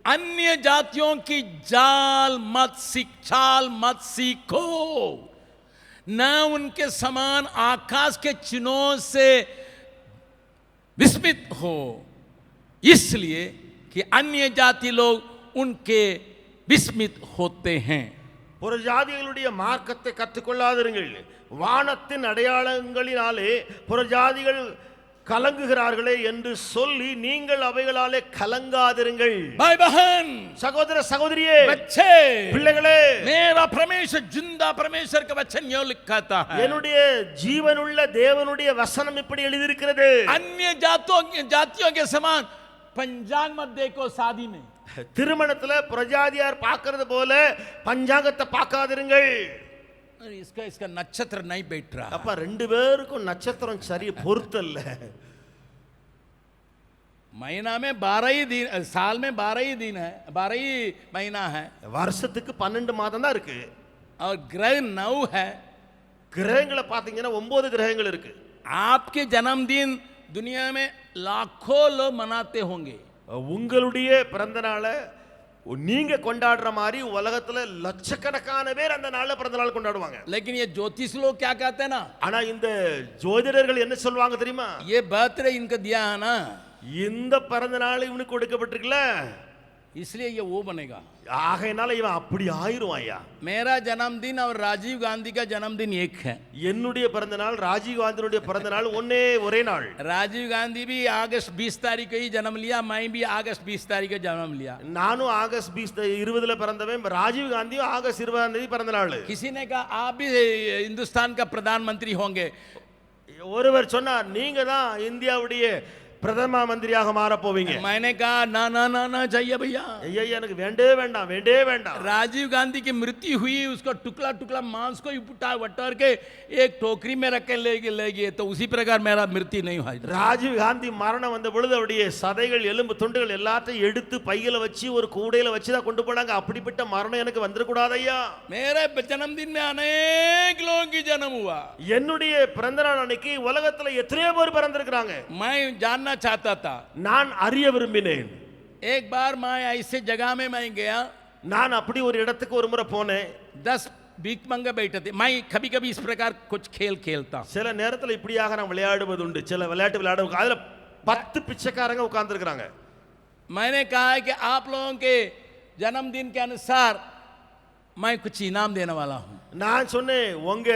अन्य जातियों की चाल मत सीखो, न उनके समान आकाश के चिन्हों से विस्मित हो, इसलिए कि अन्य जाति लोग उनके विस्मित होते हैं। புறஜாதிகளுடைய மார்க்கத்தை கற்றுக்கொள்ளாதிருங்கள், வானத்தின் அடையாளங்களினாலே புறஜாதிகள் கலங்குகிறார்களே என்று சொல்லி நீங்கள் அவைகளாலே கலங்காதிருங்கள். भाई बहन, சகோதர சகோதரியே, बच्चे, பிள்ளைகளே, मेरा परमेश्वर जिंदा परमेश्वर का वचन यूं लिखता है, என்னுடைய ஜீவனுள்ள தேவனுடைய வசனம் இப்படி எழுதியிருக்கிறது, अन्य जातियों के समान पंचांग मत देखो शादी में। திருமணத்துல பிரஜாதியார் பார்க்கிறது போல பஞ்சாங்கத்தை பார்க்காதிருங்கள். इसका नक्षत्र नहीं बैठ रहा। அப்ப 2 பேருக்கும் நட்சத்திரம் சரி பொருத்தல்ல. महीना में 12 ही दिन, साल में 12 ही दिन है, 12 ही महीना है, வருஷத்துக்கு 12 மாதம் தான் இருக்கு. और ग्रह 9 है। கிரகங்களை பாத்தீங்கன்னா 9 கிரகங்கள் இருக்கு. आपके जन्मदिन दुनिया में लाखों लोग मनाते होंगे। உங்களுடைய பிறந்த நாளை நீங்க கொண்டாடுற மாதிரி உலகத்துல லட்சக்கணக்கான பேர் அந்த நாள்ல பிறந்த நாள் கொண்டாடுவாங்க. लेकिन ये ज्योतिष लोग क्या कहते हैं ना, ஆனா இந்த ஜோதிடர்கள் என்ன சொல்வாங்க தெரியுமா? ये बर्थडे इनका दिया है ना, இந்த பிறந்த நாள் இவனுக்கு கொடுக்கப்பட்டிருக்குல, इसलिए ये वो बनेगा। ஆகையினால இவன் அப்படி ஆயிருவான். ஐயா, मेरा जन्मदिन और राजीव गांधी का जन्मदिन एक है। என்னுடைய பிறந்த நாள் ராஜீவ் காந்தியுடைய பிறந்த நாள் ஒரே நாள். राजीव गांधी भी अगस्त 20 तारीख को ही जन्म लिया, मैं भी अगस्त 20 तारीख को जन्म लिया। நானும் ஆகஸ்ட் 20 பிறந்தவன், ராஜீவ் காந்தியும் ஆகஸ்ட் 20 பிறந்த நாள். किसी ने कहा आप भी हिंदुस्तान का प्रधानमंत्री होंगे। ஒருவர் சொன்னார், நீங்க தான் இந்தியாவுடைய பிரதம மந்திரியாக மாற போவீங்க. मैंने कहा ना ना ना ना चाहिए भैया। ஐயா எனக்கு வேண்டே வேண்டாம், வேண்டே வேண்டாம். राजीव गांधी की मृत्यु हुई, उसको टुकड़ा टुकड़ा मांस को उठा वटर के एक टोकरी में रख के ले गए, तो उसी प्रकार मेरा मृत्यु नहीं हुआ। ராஜீவ் காந்தி மரணம் வந்த பொழுது அவருடைய சதைகள் எலும்பு துண்டுகள் எல்லாத்தையும் எடுத்து பையில வச்சு ஒரு கூடையில வச்சு தான் கொண்டு போனாங்க. அப்படிப்பட்ட மரணம் எனக்கு வந்துடக்கூடாது ஐயா. मेरे जन्मदिन में अनेक लोगों की जन्म हुआ। என்னுடைய பிறந்த நாள் அன்னைக்கு உலகத்துல எத்தனையோ பேர் பிறந்திருக்காங்க. मैं जानना चाहता था, நான் அறிய விரும்பினேன். एक बार मैं ऐसे जगह में मैं गया, நான் அப்படி ஒரு இடத்துக்கு ஒரு முறை போனேன். 10 भीख मंगे बैठे थे। मैं कभी कभी इस प्रकार कुछ खेल खेलता हूं। சில நேரத்துல இப்படியாக நான் விளையாடுவது உண்டு. சில விளையாட்டு விளையாடுவோம், அதுல 10 பிச்சைக்காரங்க உட்கார்ந்து இருக்காங்க. मैंने कहा है कि आप लोगों के जन्मदिन के अनुसार मैं कुछ इनाम देने वाला हूं। நான் சொன்னேன், உங்க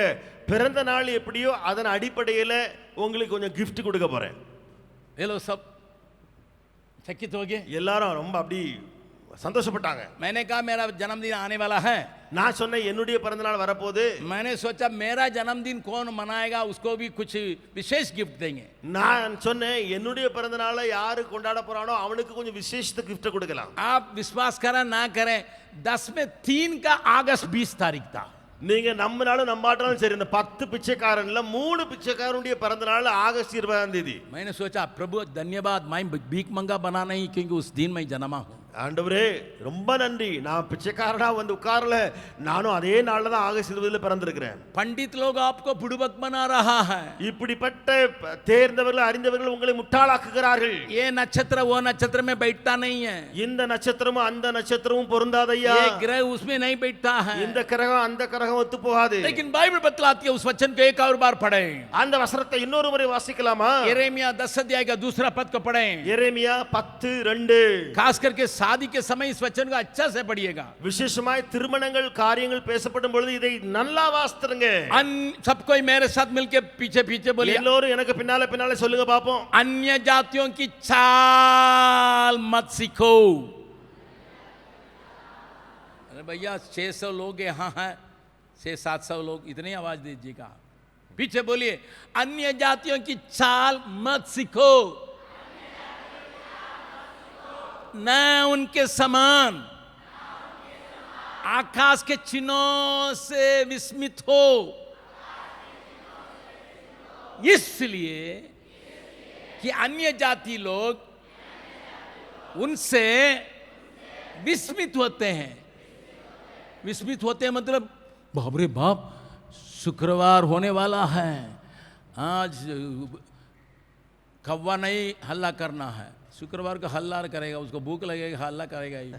பிறந்த நாள் எப்படியோ அதன் அடிப்படையில் உங்களுக்கு கொஞ்சம் கிஃப்ட் கொடுக்க போறேன். ये लोग सब चकित हो गए। எல்லாரும் ரொம்ப அப்படி சந்தோஷப்பட்டாங்க. मैंने कहा मेरा जन्मदिन आने वाला है। நான் சொன்னேன், என்னுடைய பிறந்த நாள் வரப்போகுது. मैंने सोचा मेरा जन्मदिन कौन मनाएगा, उसको भी कुछ विशेष गिफ्ट देंगे। நான் சொன்னேன், என்னுடைய பிறந்த நாளை யாரு கொண்டாட போறானோ அவனுக்கு கொஞ்சம் விசேஷ கிஃப்ட் கொடுக்கலாம். आप विश्वास करें ना करें, 10 में 3 का अगस्त 20 तारीख था। நீங்க நம்பினாலும் நம்பாட்டாலும் சரி, இந்த 10 பிச்சைக்காரன்ல 3 பிச்சைக்காரனுடைய பிறந்த நாள் ஆகஸ்ட் 20ஆம் தேதி. मैंने सोचा प्रभु धन्यवाद, मैं भीख मंगा बना नहीं, क्योंकि उस दिन मैं जन्मा हूं। ஆண்டவரே ரொம்ப நன்றி, நான் பிச்சைக்காரனா வந்து உட்காரல, நானும் அதே நாள்ல தான் ஆகஸ்ட் 20ல பிறந்திருக்கிறேன். पंडित लोग आपको बुड़बक बना रहा है। இப்படிப்பட்ட தேர்ந்தவர்கள் அறிந்தவர்கள் உங்களை முட்டாளாக்குகிறார்கள். ये नक्षत्र वो नक्षत्र में बैठता नहीं है, இந்த நட்சத்திரமும் அந்த நட்சத்திரமும் பொருந்தாதையா. ये ग्रह उसमें नहीं बैठता है। இந்த கிரகம் அந்த கிரகம் ஒத்து போகாது. लेकिन बाइबल बतलाती है, उस वचन को एक और बार पढ़ें। அந்த வசனத்தை இன்னொரு முறை வாசிக்கலாமா? यिर्मयाह 10 अध्याय का दूसरा पद को पढ़ें। எரேமியா 10:2. खास करके शादी के समय इस वचन को अच्छा से पढ़िएगा। விசேஷமாய் திருமணங்கள் காரியங்கள் பேசப்படும் பொழுது இதை நல்லா வாசித்துருங்க. सब कोई मेरे साथ मिलके पीछे पीछे बोलिए, எல்லாரும் எனக்கு பின்னால பின்னால சொல்லுங்க பாப்போம். अन्य जातियों की चाल मत सीखो। अरे भैया 600 लोग यहाँ हैं, 600-700 लोग, इतनी आवाज दीजिएगा। पीछे बोलिए, अन्य जातियों की चाल मत सीखो, न उनके समान आकाश के चिन्हों से विस्मित हो। इसलिए कि अन्य जाति लोग उनसे विस्मित होते हैं। विस्मित होते हैं मतलब बाप रे बाप, शुक्रवार होने वाला है, आज कौवा नहीं हल्ला करना है। शुक्रवार को हल्ला करेगा, उसको भूख लगेगा, हल्ला करेगा ही।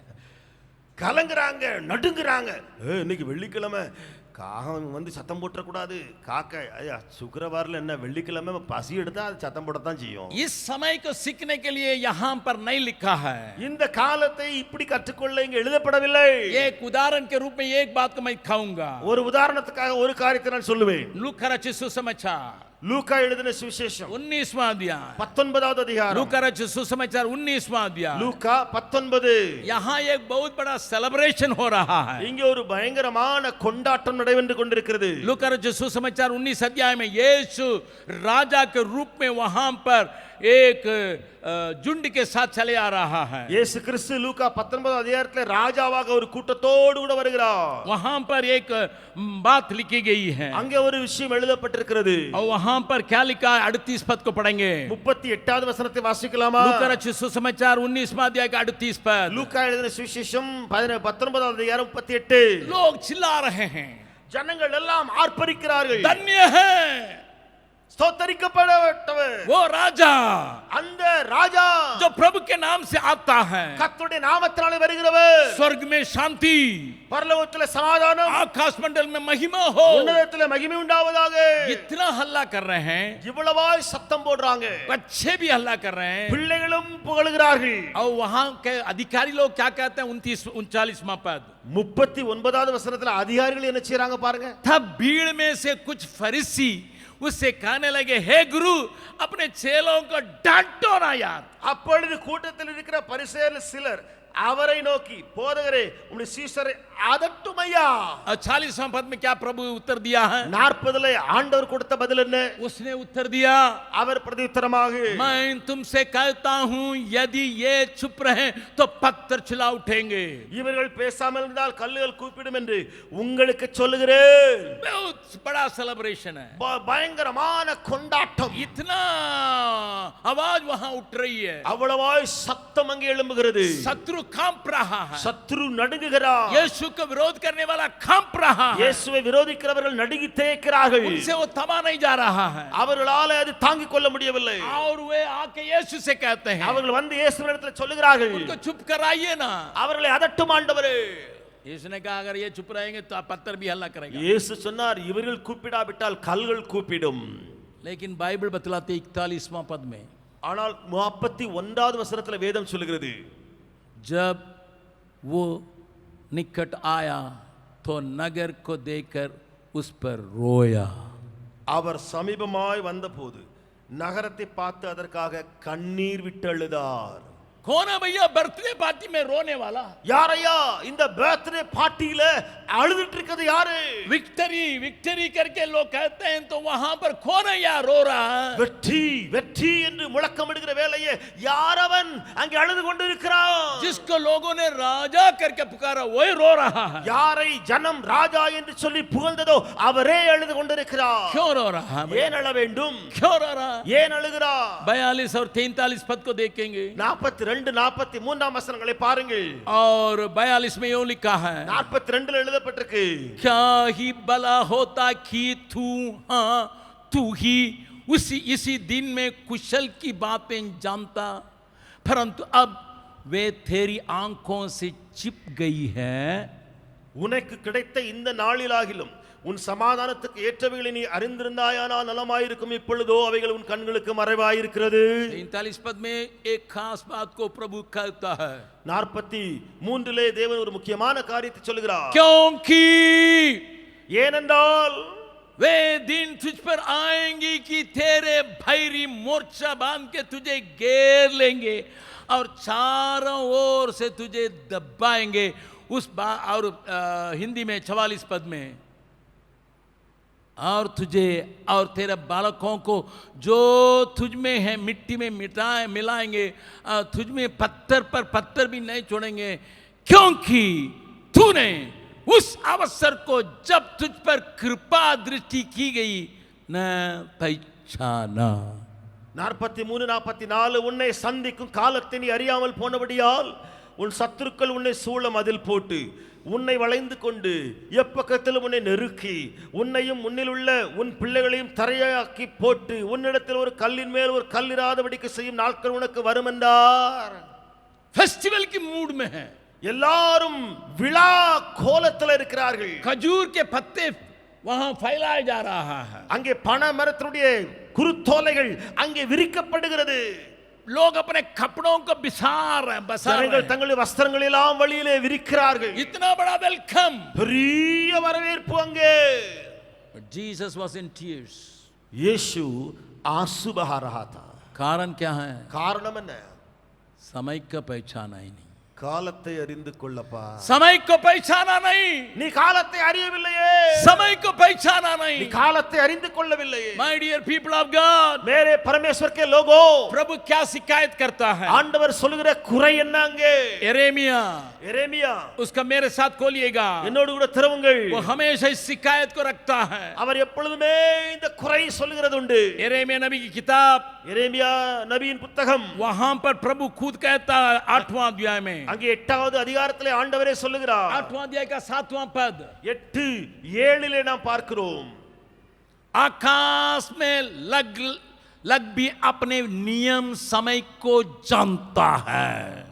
கலங்குறாங்க, நடுங்குறாங்க. இன்னைக்கு வெள்ளிக்கிழமை காகம் வந்து சத்தம் போட்டுற கூடாது. காக்கை ஐயா சுக்கிரவாரில் என்ன வெள்ளிக்கிழமை பசி எடுத்தா அது சத்தம் போடத்தான் செய்யும். इस समय को सीखने के लिए यहाँ पर नहीं लिखा है। இந்த காலத்தை இப்படி கற்றுக்கொள்ள இங்க எழுதப்படவில்லை. एक उदाहरण के रूप में एक बात को मैं दिखाऊंगा। ஒரு உதாரணத்துக்காக ஒரு காரியத்தை நான் சொல்லுவேன். लूका रचित सुसमाचार லூக்கா எழுதின சுவிசேஷம் 19वां अध्याय, 19வது அதிகாரம். लूका रचित सुसमाचार 19वां अध्याय। லூக்கா 19. यहाँ एक बहुत बड़ा सेलिब्रेशन हो रहा है। இங்க ஒரு பயங்கரமான கொண்டாட்டம் நடைபெற்று கொண்டிருக்கிறது. लूका रचित सुसमाचार 19 अध्याय में यीशु राजा के रूप में वहां पर एक झुंड के साथ चले आ रहा है। இயேசு கிறிஸ்து லூக்கா 19 அதிகாரத்தில் ராஜாவாக ஒரு கூட்டத்தோடு கூட வருகிறார். वहां पर एक बात लिखी गई है, அங்கே ஒரு விஷயம் எழுதப்பட்டிருக்கிறது. और वहां पर क्या लिखा है, 38 पद को पढ़ेंगे। 38வது வசனத்தை வாசிக்கலாமா? लूका रचित सुसमाचार 19वां अध्याय का 38 पद। லூக்கா எழுதின சுவிசேஷம் 19வது அதிகாரம் 38. लोग चिल्ला रहे हैं, ஜனங்கள் எல்லாம் ஆர்ப்பரிக்கிறார்கள். धन्य है ஸ்தோத்தரிக்கப்படவர் वो राजा அந்த ராஜா जो प्रभु के नाम से आता है। கர்த்தருடைய நாமத்தினாலே வருகிறவர். स्वर्ग में शांति, பரலோகத்திலே சமாதானம், आकाश मंडल में महिमा हो। உன்னதத்திலே மகிமை உண்டாவதாக. इतना हल्ला कर रहे हैं, இவ்வளவாய் சத்தம் போடுறாங்க. बच्चे भी हल्ला कर रहे हैं, பிள்ளைகளும் புகழுகிறார்கள். और वहां के अधिकारी लोग क्या कहते हैं, 39वां पद। 39வது வசனத்துல அதிகாரிகள் என்ன செய்றாங்க பாருங்க. तब भीड़ में से कुछ फरीसी उससे कहने लगे, हे गुरु अपने चेलों को डांटो ना यार। அப்பொழுது கூட்டத்தில் இருக்கிற பரிசேயர் சிலர் அவரை நோக்கி போதகரே உம்முடைய சீஷரை அதட்டும் ஐயா. 40वां पद में क्या प्रभु उत्तर दिया है? 40 ஆண்டவர் கொடுத்த பதில் என்ன? उसने उत्तर दिया, அவர் பிரதியுத்தரமாக मैं तुमसे कहता हूं यदि ये चुप रहे तो पत्थर चिल्ला उठेंगे. இவர்கள் பேசாமல் இருந்தால் கல்லுகள் கூப்பிடும் என்று உங்களுக்கு சொல்லுகிறேன். बहुत बड़ा सेलिब्रेशन है, பயங்கரமான கொண்டாட்டம். इतना आवाज वहां उठ रही है, அவ்வளவாய் சத்தம் அங்கே எழும்புகிறது. शत्रु कांप रहा है, சத்ரு நடுங்குகிறார். यीशु का विरोध करने वाला कांप रहा है, இயேசுவை விரோதிக்கிறவர்கள் நடுங்கி தேய்க்கிறார்கள். उनसे वो थमा नहीं जा रहा है, அவர்களால் அது தாங்கிக் கொள்ள முடியவில்லை. और वे आके यीशु से कहते हैं, அவர்கள் வந்து இயேசுவினிடத்தில் சொல்லுகிறார்கள், उनको चुप कराइए ना. அவர்களை அதட்டும் ஆண்டவரே. यीशु ने कहा अगर ये चुप रहेंगे तो पत्थर भी हल्ला करेगा. இயேசு சொன்னார் இவர்கள் கூப்பிடாவிட்டால் கல்கள் கூப்பிடும். लेकिन बाइबल बतलाते 41वां पद में, ஆனால் 41வது வசனத்தில் வேதம் சொல்லுகிறது, जब वो निकट आया तो नगर को देखकर उस पर रोया. அவர் சமீபமாய் வந்தபோது நகரத்தை பார்த்து அதற்காக கண்ணீர் விட்டு அழுதார். कौन है भैया बर्थडे पार्टी में रोने वाला? யாரையா இந்த பர்த்டே பார்ட்டியில அழுதுட்டு இருக்கிறது யாரு? विक्ट्री विक्ट्री करके लोग कहते हैं तो वहां पर कौन है यार रो रहा है? வெற்றி வெற்றி என்று முழக்கமிடுகிற வேளையே யாரவன் அங்கே அழுது கொண்டிருக்கிறான்? जिसको लोगों ने राजा करके पुकारा वही रो रहा है. யாரை ஜனம் ராஜா என்று சொல்லி புகழ்ந்ததோ அவரே அழுது கொண்டிருக்கிறார். क्यों रो रहा है? ஏன் அழ வேண்டும்? क्यों रो रहा है? ஏன் அழுகிறார்? 42 और 43 पद को देखेंगे 42 43 வசனங்களை பாருங்கள். और 42 में यूं लिखा है, 42 எழுதப்பட்டிருக்கு, क्या ही भला होता कि तू ही इसी दिन में कुशल की बातें जानता, परंतु अब वे तेरी आंखों से छिप गई है. உனக்கு கிடைத்த இந்த நாளிலாகிலும் உன் சமாதானத்துக்கு ஏற்றவைகளை நீ அறிந்திருந்தாயானால் நலமாயிருக்கும். இப்பொழுதோ அவைகள் உன் கண்களுக்கு மறைவாயிருக்கிறது. 43 पद में एक खास बात को प्रभु कहता है, 43 தேவன் ஒரு முக்கியமான காரியத்தை சொல்கிறார். क्योंकि ஏனென்றால் वे दिन तुझ पर आएंगे कि तेरे भैरी मोर्चा बांध के तुझे घेर लेंगे और चारों ओर से तुझे दबाएंगे. उस और हिंदी में 44 पद में, और तुझे और तेरे बालकों को जो तुझ में है मिट्टी में मिलाएंगे, तुझ में पत्थर पर पत्थर भी नहीं छोड़ेंगे, क्योंकि तूने उस अवसर को जब तुझ पर कृपा दृष्टि की गई न पहचाना. 43 44 உன்னை சந்திக்கும் காலத்தை நீ அறியாமல் போனபடியால் உன் சத்துருக்கள் உன்னை சூழ மதில் போட்டு உன்னை வளைந்து கொண்டு எப்பக்கத்திலும் உன்னை நெருக்கி உன்னையும் உன்னிலுள்ள உன் பிள்ளைகளையும் தரையாக்கி போட்டு உன்னிடத்தில் ஒரு கல்லின் மேல் ஒரு கல் இராதபடிக்கு செய்யும் நாட்கள் உனக்கு வரும் என்றார். फेस्टिवल की मूड में है, எல்லாரும் விழா கோலத்தில் இருக்கிறார்கள். खजूर के पत्ते वहां फैलाया जा रहा है, அங்கே பனை மரத்தினுடைய குருத்தோலைகள் அங்கே விரிக்கப்படுகிறது. लोग अपने कपड़ों को बिसार रहे हैं, ஜனங்கள் தங்களுடைய வஸ்திரங்கள் எல்லாம் வழியிலே விரிக்கிறார்கள். इतना बड़ा वेलकम. பெரிய வரவேற்பு அங்கே. But Jesus was in tears. यीशु आंसू बहा रहा था. कारण क्या है? காரணம் என்ன? समय का पहचाना ही नहीं, காலத்தை அறிந்து கொள்ளப்பா. समय को पहचाना नहीं, நீ காலத்தை அறியவில்லையே. समय को पहचाना நீ नहीं. காலத்தை அறிந்து கொள்ளவில்லையே. My dear people of God, मेरे परमेश्वर के लोगों, प्रभु क्या शिकायत करता है? ஆண்டவர் சொல்லுகிற குறை என்ன அங்கே? यिर्मयाह, எரேமியா, उसका मेरे साथ खोलिएगा. என்னோடு கூட திறவுங்கள். वो हमेशा इस शिकायत को रखता है. அவர் எப்பொழுதுமே இந்த குறை சொல்லுகிறது உண்டு. यिर्मयाह नबी की किताब, எரேமியா நபியின் புத்தகம், वहां पर प्रभु खुद कहता है 8वां अध्याय में, அங்கே 8வது அதிகாரத்திலே ஆண்டவரே சொல்லுகிறார். 8वां अध्याय का 7वां पद, 8:7 நாம் பார்க்கிறோம். आकाश में लग भी अपने नियम समय को जानता है,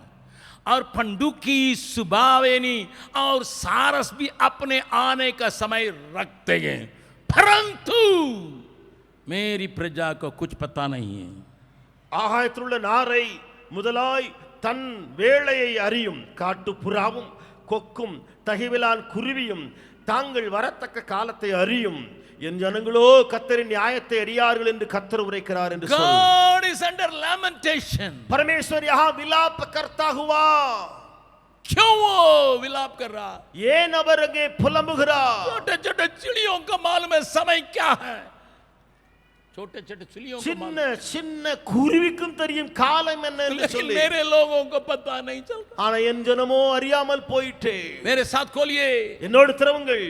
और पंडुकी सुबावेनी और सारस भी अपने आने का समय रखते हैं, परंतु मेरी प्रजा को कुछ पता नहीं है. ஆகாயத்தில் உள்ள நாரை முதலாய் தன் வேளையை அறியும் காட்டு புறாவும் கொக்கும் தகிவிலான் குருவியும் தாங்கள் வரத்தக்க காலத்தை அறியும். என் ஜனங்களோ கர்த்தரின் நியாயத்தை அறியார்கள் என்று கர்த்தர் உரைக்கிறார் என்று சொல்லு. God is under lamentation. परमेश्वर यहाँ विलाप करता हुआ क्यों वो विलाप कर रहा? ஏன் அவர் அங்கே புலம்புகிறார்? छोटे छोटे चिड़ियों का मालूम है समय क्या है. छोटे छोटे चिड़ियों को சின்ன मालूम, சின்ன குருவிக்கும் தெரியும் காலம் என்ன என்று लेकिन சொல்லி. मेरे लोगों को पता नहीं चलता. ஆனா என் ஜனமோ அறியாமல் போயிட்டே. मेरे साथ खोलिए. என்னோடு திறவுங்கள்.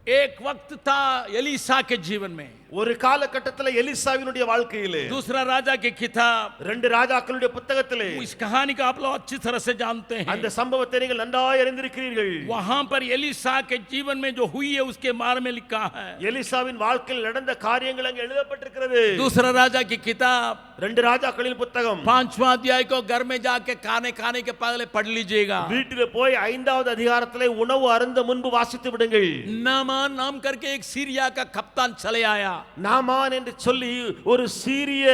एक वक्त था एलीसा के जीवन में, ஒரு காலகட்டத்தில் எலிசாவினுடைய வாழ்க்கையிலே, दूसरा राजा की किताब, ரெண்டு ராஜாக்களுடைய புத்தகத்திலே इस कहानी का आप लोग अच्छी तरह से जानते हैं. அந்த சம்பவத்தை நீங்கள் நன்றாய் அறிந்திருக்கிறீர்கள். वहां पर एलीसा के जीवन में जो हुई है उसके बारे में लिखा है. எலிசாவின் வாழ்க்கையில் நடந்த காரியங்கள் அங்கே எழுதப்பட்டிருக்கிறது. दूसरा राजा की किताब, ரெண்டு ராஜாக்களின் புத்தகம் 5वां अध्याय को घर में जाके खाने के पहले पढ़ लीजिएगा. வீட்டில் போய் 5வது அதிகாரத்திலே உணவு அருந்த முன்பு வாசித்து விடுங்கள். नामान नाम करके एक सीरिया का कप्तान चले आया. நாமான் என்று சொல்லி ஒரு சீரிய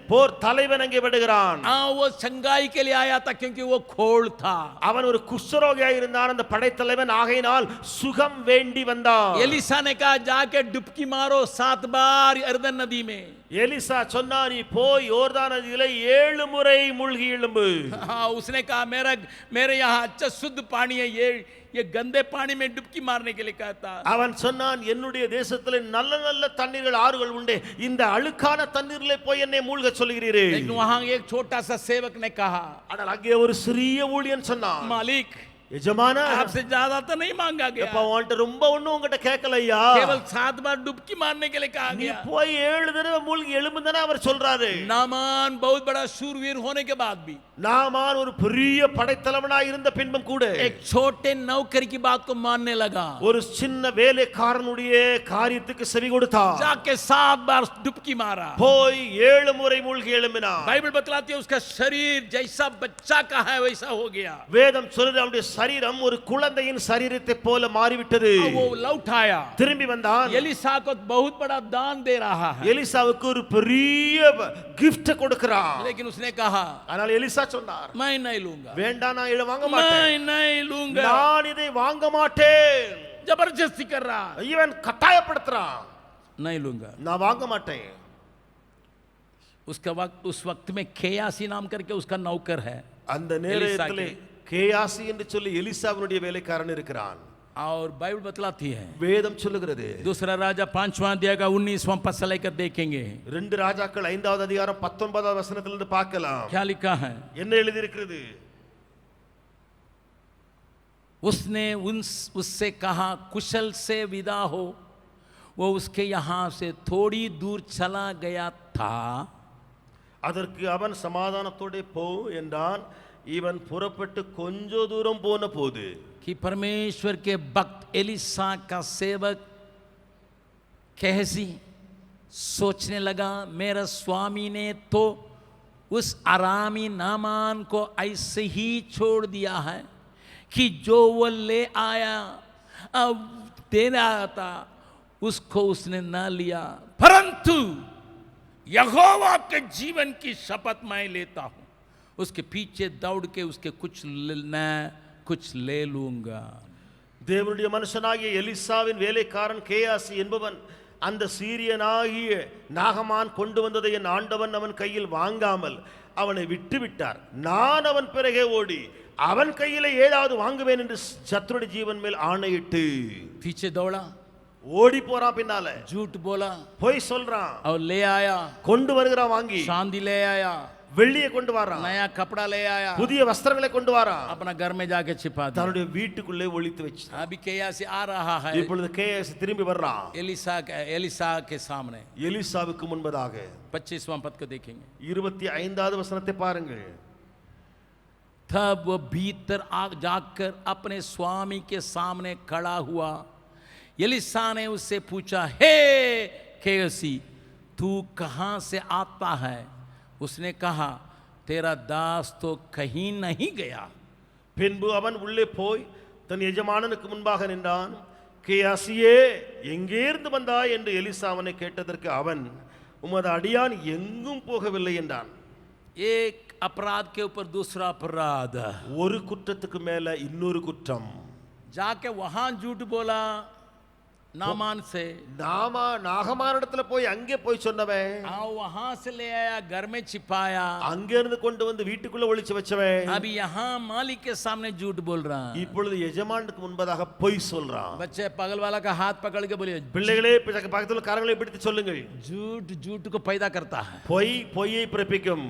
போர் தலைவன் அங்கே விடுகிறான். वो संगाई के लिए आया था क्योंकि वो खोल था. அவன் ஒரு குஷ்டரோகியாக இருந்தான். அந்த படைத்தலைவன் ஆகையினால் சுகம் வேண்டி வந்தான். एलिसा ने कहा जाके डुबकी मारो 7 बार यरदन नदी में. எலிசா சொன்னா நீ போய் யோர்தான் நதியிலே 7 முறை மூழ்கி எழும்பு. उसने कहा मेरे यहाँ अच्छा शुद्ध पानी है, ये गंदे पानी में डुबकी मारने के लिए कहता. அவன் சொன்னான் என்னுடைய தேசத்திலே நல்ல நல்ல தண்ணீர்கள் ஆறுகள் உண்டு, இந்த அழுக்கான தண்ணீரிலே போய் என்னை மூழ்க சொல்கிறீரே. लेकिन वहां एक छोटा सा सेवक ने कहा, ஆனால் அங்கே ஒரு சிறிய ஊழியன் சொன்னான், मालिक எஜமானா आपसे ज्यादा तो नहीं मांगा गया, எப்ப உன்கிட்ட ரொம்ப ஒண்ணும் உங்ககிட்ட கேட்கலையா, केवल 7 बार डुबकी मारने के लिए कहा நீ गया. போய் 7 தடவை மூழ்கி எழும்புதானே அவர் சொல்றாரு. नामान बहुत बड़ा शूरवीर होने के बाद भी, நாமான் ஒரு பெரிய படைத்தலைவனாய் இருந்த பின்பும் கூட एक छोटे नौकर की बात को मानने लगा. ஒரு சின்ன வேலைக்காரனுடைய காரியத்துக்கு செவி கொடுத்தான். जाके 7 बार डुबकी मारा. போய் 7 முறை மூழ்கி எழும்பினான். बाइबल बतलाती है उसका शरीर जैसा बच्चा का है वैसा हो गया. வேதம் சொல்லுது அவருடைய சரீரம் ஒரு குழந்தையின் சரீரத்தை போல மாறிவிட்டது. वो लौट आया. திரும்பி வந்தான். एलिसा को बहुत बड़ा दान दे रहा है, எலிசாவுக்கு ஒரு பெரிய gift கொடுக்கிறான். लेकिन उसने कहा ஆனால் எலிசா சொன்னார், मैं नहीं लूंगा, வேண்டாம் நான் இதை வாங்க மாட்டேன், मैं नहीं लूंगा. நான் இதை வாங்க மாட்டேன். जबरदस्ती कर रहा, இவன் கட்டாயப்படுத்துறான், नहीं लूंगा. நான் வாங்க மாட்டேன். उस वक्त में खेयासी नाम करके उसका नौकर है, அந்த நேரத்திலே கேயாசி என்று சொல்லி எலிசாவினுடைய வேலைக்காரன் இருக்கிறான். और बाइबल बतलाती है, வேதம் சொல்லுகிறது. दूसरा राजा 5वां अध्याय का 19वां पद से लेकर देखेंगे ரெண்டு ராஜாக்கள் 5வது அதிகாரம் 19வது வசனத்திலிருந்து பார்க்கலாம். क्या लिखा है. என்ன எழுதி இருக்கிறது. उसने उससे कहा कुशल से विदा हो. वो उसके यहाँ से थोड़ी दूर चला गया था. அதற்கு அவன் சமாதானத்தோட போ என்றான். இவன் புறப்பட்டு கொஞ்ச தூரம் போன போது कि परमेश्वर के भक्त एलिसा का सेवक कहसी सोचने लगा, मेरा स्वामी ने तो उस अरामी नामान को ऐसे ही छोड़ दिया है कि जो वो ले आया अब देना था उसको उसने न लिया, परंतु यहोवा के जीवन की शपथ मैं लेता हूं, उसके पीछे दौड़ के उसके कुछ ले लूंगा. தேவனுடைய மனுஷனாகிய எலிசாவின் வேலைக்காரன் கேயாசி என்பவன் அந்த சீரியனாகிய நாகமான் கொண்டு வந்ததை என் ஆண்டவன் அவன் கையில் வாங்காமல் அவனை விட்டு விட்டார். நான் அவன் பிறகே ஓடி அவன் கையில 7வது வாங்குவேன் என்று சத்துருடைய ஜீவன் மேல் ஆணையிட்டு पीछे दौड़ा, ஓடி போறான். பின்னால झूठ बोला போய் சொல்றான். और ले आया, கொண்டு வருகிறான், வாங்கி चांदी ले आया, வெள்ளியை கொண்டு வரான், नया कपड़ा ले आया, புதிய வஸ்திரங்களை கொண்டு வரான், अपना घर में जाके छिपा दिया. தன்னுடைய வீட்டுக்குள்ளே ஒளித்து வச்சு. अभी केयासी आ रहा है இப்பொழுது கேயாசி திரும்பி வர்றான் एलिसा के सामने. எலிசாவுக்கு முன்பதாக. 25वां पद को देखेंगे. 25வது வசனத்தை பாருங்கள். तब वो भीतर जाकर अपने स्वामी के सामने खड़ा हुआ. एलिसा ने उससे पूछा, हे केयासी तू कहां से आता है. उसने कहा, तेरा दास तो कहीं नहीं गया. பின்பு அவன் உள்ளே போய் தன் எஜமானனுக்கு முன்பாக நின்றான். கேயாசியே எங்கே இருந்து வந்தாய் என்று எலிசா அவனை கேட்டதற்கு அவன், உமது அடியான் எங்கும் போகவில்லை என்றான். एक अपराध के ऊपर दूसरा अपराध, ஒரு குற்றத்துக்கு மேல இன்னொரு குற்றம். जाके वहां झूठ बोला, नामान से, நாகமானிடத்துல போய் அங்கே போய் சொன்னவன், वहां से ले आया, घर में छिपाया, அங்க இருந்து கொண்டு வந்து வீட்டுக்குள்ள ஒளிச்சு வச்சவன், अभी यहाँ मालिक के सामने झूठ बोल रहा है। இப்பொழுது எஜமானுக்கு முன்பதாக பொய் சொல்றான்। बच्चे बगल वाला का हाथ पकड़ के बोलिए, பிள்ளைகளே பக்கத்துல கரங்களை பிடித்து சொல்லுங்கள், झूठ झूठ को पैदा करता है। பொய் பொய்யை பிறப்பிக்கும்।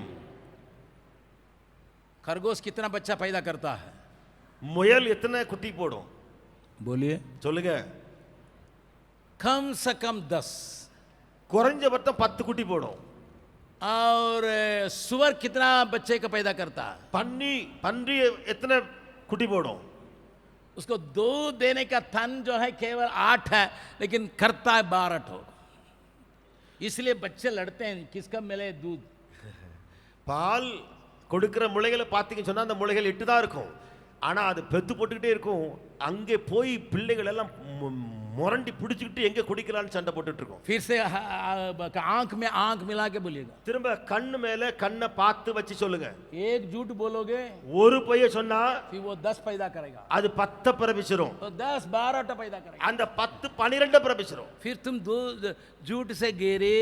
खरगोश कितना बच्चा पैदा करता है? முயல் எத்தனை குட்டி போடும்? बोलिए, சொல்லுங்க। कम से कम 10। குறைஞ்சபட்சம் 10 குட்டி போடும்। और सुअर कितना बच्चे का पैदा करता है? பன்றி எத்தனை குட்டி போடும்? उसको दूध देने का थन जो है केवल 8 है, लेकिन करता है 12 ठो। इसलिए बच्चे लड़ते हैं, किसका मिले दूध। பால் கொடுக்கிற முளைகளை பார்த்தீங்கன்னு சொன்னா அந்த முளைகள் 8 தான் இருக்கும், ஆனா அது பெத்து போட்டுக்கிட்டே இருக்கும்। அங்கே போய் பிள்ளைகள் எல்லாம் முரண்டி பிடிச்சிக்கிட்டு எங்க குடிக்கலாம்னு சண்டை போட்டுட்டு இருக்கும்। फिर से आंख में आंख मिला के बोलिएगा, திரும்ப கண்ணு மேல கண்ணை பார்த்து வச்சு சொல்லுங்க। एक झूठ बोलोगे ஒரு பொய்ய சொன்னா फिर वो 10 पैदा करेगा, அது 10 பிறப்பிச்சிரும்। तो 10 12 टा पैदा करेगा। அந்த 10 12 பிறப்பிச்சிரும்। फिर तुम झूठ से घेरे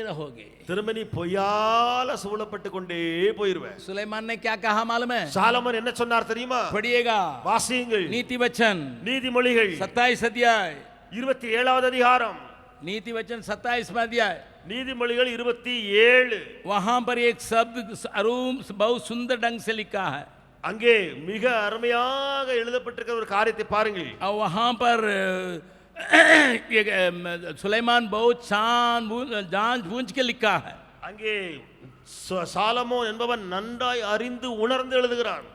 रहोगे। திரும்ப நீ பொய்யால சூழப்பட்டு கொண்டே போயிருவே। सुलेमान ने क्या कहा मालूम है? சாலமன் என்ன சொன்னார் தெரியுமா? पढ़िएगा, வாசியுங்கள்। नीति वचन நீதிமொழிகள் 27 अध्याय, 27வது அதிகாரம், नीति वचन 27वां अध्याय। நீதிமொழிகள் 27। वहां पर एक शब्द अरूम बहुत सुंदर ढंग से लिखा है। அங்கே மிக அருமையாக எழுதப்பட்டிருக்கிற ஒரு காரியத்தை பாருங்கள்। और वहां पर सुलेमान बहुत जांच बूझ के लिखा है। அங்கே சாலமோன் என்பவன் நன்றாய் அறிந்து உணர்ந்து எழுதுகிறான்।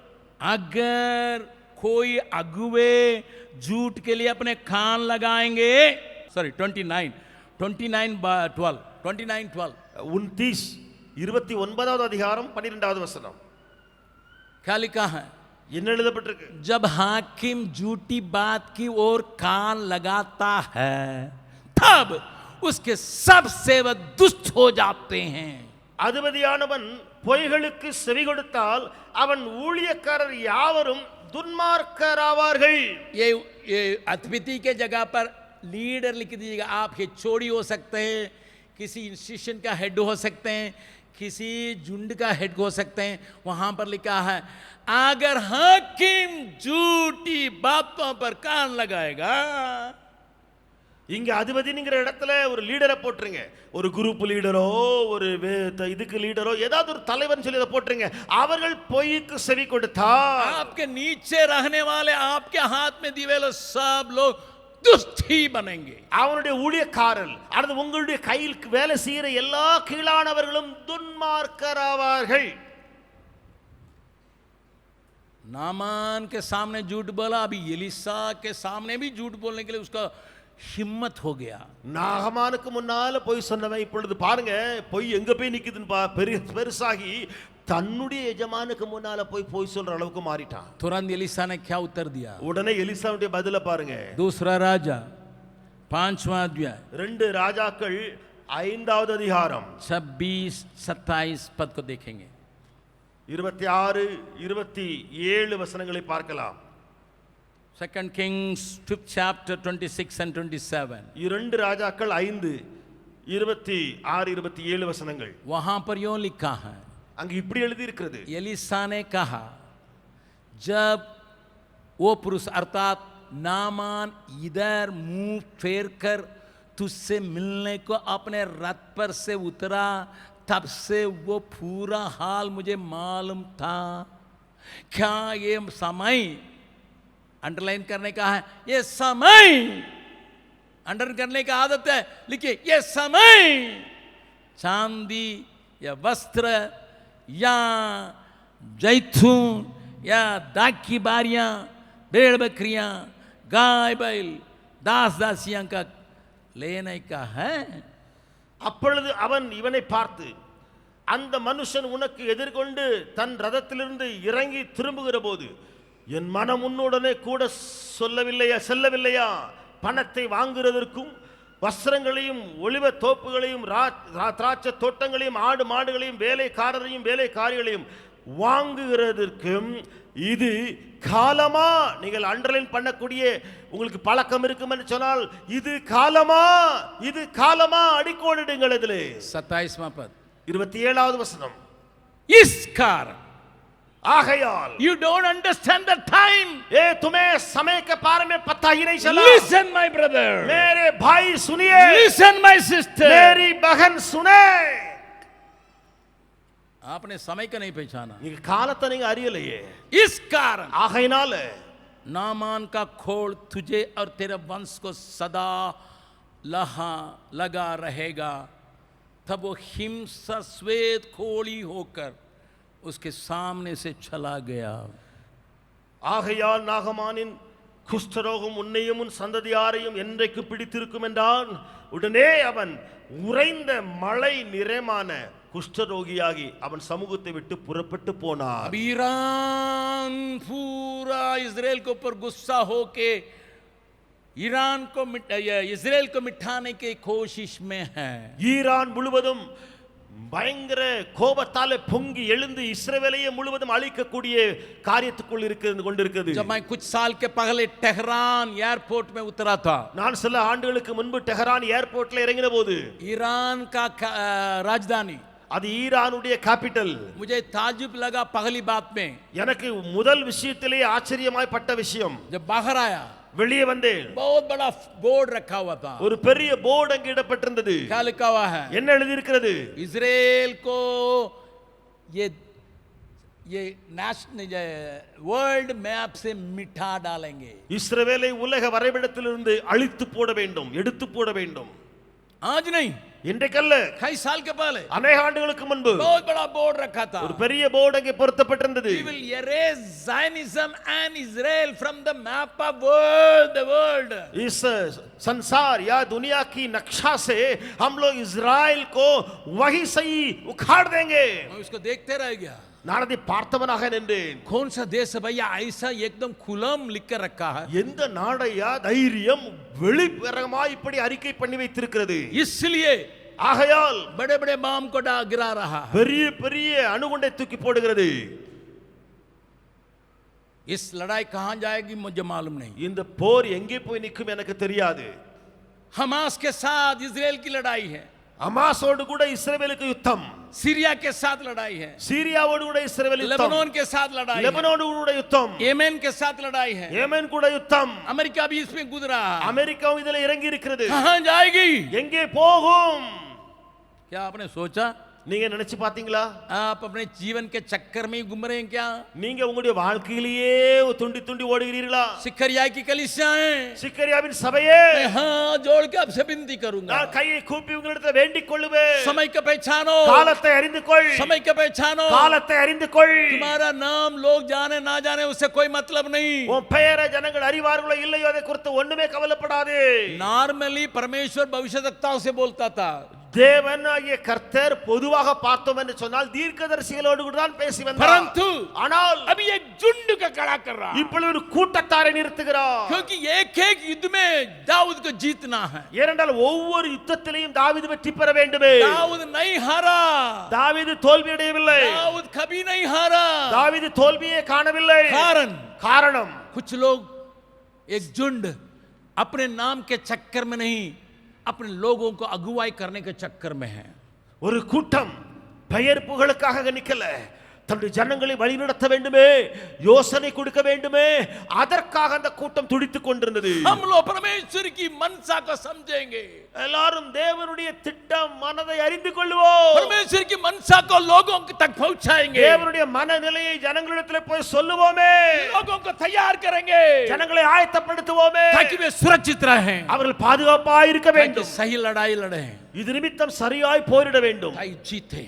अगर कोई अगुवे झूठ के लिए अपने कान लगाएंगे, सॉरी 29:12 29 29வது அதிகாரம் 12வது வசனம் क्या लिखा है? என்ன எழுதப்பட்டிருக்கு? जब हाकिम झूठी बात की ओर कान लगाता है, तब उसके सब सेवक दुष्ट हो जाते हैं। அதிபதியானவன் பொய்களுக்கு செவி கொடுத்தால் அவன் ஊழியக்காரர் யாவரும் துன்மார்க்கராவார்கள்। ये अतिथि के जगह पर लीडर लिख दीजिएगा। आप ये चोरी हो सकते हैं, किसी इंस्टीट्यूशन का हेड हो सकते हैं, किसी झुंड का हेड हो सकते हैं। वहां पर लिखा है, अगर हाकिम झूठी बातों पर कान लगाएगा, இங்க அதிபதிங்கிற இடத்துல ஒரு லீடரை போட்டுருங்க, ஒரு குரூப் லீடரோ ஒரு இதுக்கு லீடரோ ஏதாவது ஒரு தலைவன் சொல்லி அதை போட்டுருங்க। அவர்கள் பொய்க்கு செவி கொடுத்தா आपके नीचे रहने वाले, आपके हाथ में दिए वाले सब लोग दुष्ट ही बनेंगे। அவனுடைய ஊழியக்காரர் அல்லது உங்களுடைய கையில் வேலை செய்கிற எல்லா கீழானவர்களும் துன்மார்க்கராவார்கள்। नामान के सामने झूठ बोला, अभी एलिसा के सामने भी झूठ बोलने के लिए उसका हिम्मत हो गया। நாகமானுக்கு முன்னால போய் சொன்னவன் இப்பொழுது பாருங்க பொய் எங்க போய் நிக்குதுன்னு பெருசாகி தன்னுடைய எஜமானுக்கு முன்னால போய் சொல்ற அளவுக்கு மாறிட்டான்। तुरंत एलिसा ने क्या उत्तर दिया? உடனே எலிசாவுடைய பதில பாருங்க। दूसरा राजा 5वां अध्याय 2 ராஜாக்கள் 5வது அதிகாரம் 26-27 पद को देखेंगे। 26 27 வசனங்களை பார்க்கலாம்। 2 Kings 5th chapter 26 and 27। 2 ராஜாக்கள் 5 26 27 வசனங்கள்। वहां पर यूं लिखा है, அங்க இப்படி எழுதி இருக்கிறது, एलिसा ने कहा, जब वो पुरुष अर्थात नामान इधर मुंह फेर कर तुझसे मिलने को अपने रथ पर से उतरा, तब से वो पूरा हाल मुझे मालूम था। क्या ये समय अंडरलाइन करने का है? ये समय अंडरलाइन करने का आदत है, लिखिए ये समय चांदी या वस्त्र या जैतून या दाख की बारियां, भेड़ बकरियां, गाय बैल, दास दासियां का लेने का है। அப்பொழுது அவன் இவனை பார்த்து, அந்த மனுஷன் உனக்கு எதிர்கொண்டு தன் ரதத்திலிருந்து இறங்கி திரும்புகிற போது என் மனம் உன்னுடனே கூட செல்லவில்லையா? பணத்தை வாங்குறதற்கும் வஸ்திரங்களையும் ஒலிவ தோப்புகளையும் திராட்சை தோட்டங்களையும் ஆடு மாடுகளையும் வேலைக்காரரையும் வேலைக்காரிகளையும் வாங்குகிறதற்கும் இது காலமா? நீங்கள் அண்டர்லைன் பண்ணக்கூடிய உங்களுக்கு பழக்கம் இருக்கும் என்று சொன்னால் இது காலமா, இது காலமா, அடிக்கோடிடுங்கள். இதிலே 27वां पद, 27வது வசனம். इस कारण, ஆகையால் you don't understand the time. ए तुम्हें समय के बारे में पता ही नहीं चला. Listen my brother, मेरे भाई सुनिए. listen my sister. मेरी बहन सुने. आपने समय का नहीं पहचाना. நீங்க காலத்தை நீங்க அறியலையே. इस कारण ஆகையினால नामान का खोल तुझे और तेरे वंश को सदा लगा रहेगा. तब वो हिंसा श्वेत खोली होकर उसके सामने से चला गया. ஆகையால் நாகமானின் குஷ்டரோகம் உன்னையும் உன் சந்ததியாரையும் என்றைக்கு பிடித்திருக்கும் என்றான். உடனே அவன் உறைந்த மழை நிறைமான குஷ்டரோகியாகி அவன் சமூகத்தை விட்டு புறப்பட்டு போனார். अब ईरान पूरा इजराइल के ऊपर गुस्सा होके इजराइल को मिटाने की कोशिश में है. ஈரான் முழுவதும் பயங்கர கோபத்தாலே பொங்கி எழுந்து இஸ்ரவேலையே முழுவதும் அழிக்கக்கூடிய காரியத்துக்குள் இருக்கிறது கொண்டிருக்கிறது. जब मैं कुछ साल के पहले टेहरान एयरपोर्ट में उतरा था, நான் சில ஆண்டுகளுக்கு முன்பு டெஹரான் ஏர்போர்ட்ல இறங்கின போது ईरान का राजधानी, அது ஈரானுடைய கேபிட்டல். मुझे ताजुब लगा पहली बात में, எனக்கு முதல் விஷயத்திலே ஆச்சரியமாய் பட்ட விஷயம், जब बाहर आया வெளியே வந்தேன், बहुत बड़ा बोर्ड रखा हुआ था. ஒரு பெரிய போர்டு அங்கே இடப்பட்டிருந்தது. क्या लिखा हुआ है? என்ன எழுதி இருக்கிறது? इजराइल को ये नेशनल वर्ल्ड मैप से मिटा डालेंगे. இஸ்ரவேலை உலக வரைபடத்திலிருந்து அழித்து போட வேண்டும், எடுத்து போட வேண்டும். आज नहीं, இன்றைக்கல்ல, कई साल के पहले அநேக ஆண்டுகளுக்கு முன்பு बहुत बड़ा बोर्ड रखा था. ஒரு பெரிய போர்டு அங்கே பொருத்தப்பட்டிருந்தது. We will erase Zionism and Israel from the map of the world. इस संसार या दुनिया की नक्शा से हम लोग इजराइल को वही सही उखाड़ देंगे. मैं उसको देखते रह गया. நான் அதை பார்த்தவனாக நின்றேன். कौन सा देश है भैया ऐसा एकदम खुलम लिख कर रखा है? எந்த நாடையா தைரியம் வெளிப்பரமாய் இப்படி அறிக்கை பண்ணி வைத்திருக்கிறது? इसलिए ஆகையால் बड़े बड़े बम को गिरा रहा है. பெரிய பெரிய அணுகுண்டை தூக்கி போடுகிறது. इस लड़ाई कहां जाएगी मुझे मालूम नहीं. இந்த போர் எங்கே போய் நிற்கும் எனக்கு தெரியாது. हमास के साथ इजराइल की लड़ाई है. ஹமாஸோடு கூட இஸ்ரவேலுக்கு யுத்தம். सीरिया के साथ लड़ाई है. सीरियाவோடு கூட இஸ்ரவேல் யுத்தம். लेबनान के साथ लड़ाई है. लेबनानோடு கூட யுத்தம். येमेन के साथ लड़ाई है. येमेन கூட யுத்தம். अमेरिका भी इसमें गुजरा है. அமெரிக்காவும் இதிலே இறங்கி இருக்கிறது. कहां जाएगी? எங்கே போகும்? क्या आपने सोचा? நீங்க நினைச்சு பாத்தீங்களா? आप अपने जीवन के चक्कर में ही घूम रहे हैं क्या? நீங்க உங்களுடைய வாழ்க்கையிலேயே துண்டி துண்டி ஓடுகிறீர்களா? सिकरिया की कलीसियाएं, சிக்கரியாவின் சபையே, मैं हाथ जोड़ के आपसे विनती करूंगा, நான் கையை கூப்பி உங்களிடத்தில் வேண்டிக் கொள்ளுவேன். समय का पहचानो, காலத்தை அறிந்து கொள். समय का पहचानो. காலத்தை அறிந்து கொள். तुम्हारा नाम लोग जाने ना जाने उससे कोई मतलब नहीं. உன் பெயரை ஜனங்கள் அறிவார்களோ இல்லையோ அதை குறித்து ஒண்ணுமே கவலைப்படாதே. नॉर्मली परमेश्वर भविष्यवक्ताओं से बोलता था. தேவனாகிய கர்த்தர் பொதுவாக பார்த்தோம் என்று சொன்னால் தீர்க்கதரிசிகளோடு கூட தான் பேசி வந்தார். परंतु ஆனால் अभी एक झुंड का खड़ा कर रहा है. இப்பொழுது ஒரு கூட்டத்தாரை நிறுத்துகிறார். क्योंकि एक एक युद्ध में दाऊद को जीतना है. ஏனென்றால் ஒவ்வொரு யுத்தத்திலையும் தாவீது வெற்றி பெற வேண்டுமே. दाऊद नहीं हारा. தாவீது தோல்வி அடையவில்லை. दाऊद कभी नहीं हारा. தாவீது தோல்வியை காணவில்லை. காரணம் कुछ लोग एक झुंड अपने नाम के चक्कर में नहीं, अपने लोगों को अगुवाई करने के चक्कर में है. ஒரு கூட்டம் பெயர் புகழுக்காக நிக்கல, தன்னுடைய ஜனங்களை வழிநடத்த வேண்டுமே, யோசனை கொடுக்க வேண்டுமே, அதற்காக அந்த கூட்டம் துடித்துக் கொண்டிருந்தது. हम लोग परमेश्वर की मनसा को समझेंगे. எல்லாரும் தேவனுடைய திட்டம் மனதை அறிந்து கொள்வோம். परमेश्वर की मनसा को लोगों तक पहुंचाएंगे. தேவனுடைய மனநிலையை ஜனங்களிடத்தில் போய் சொல்லுவோமே. लोगों को तैयार करेंगे ஜனங்களை ஆயத்தப்படுத்துவோமே. ताकि वे सुरक्षित रहें. அவர்கள் பாதுகாப்பாக இருக்க ताकि வேண்டும். सही लड़ाई लड़ें. இது நிமித்தம் சரியாய் போரிட வேண்டும். ताकि जीते.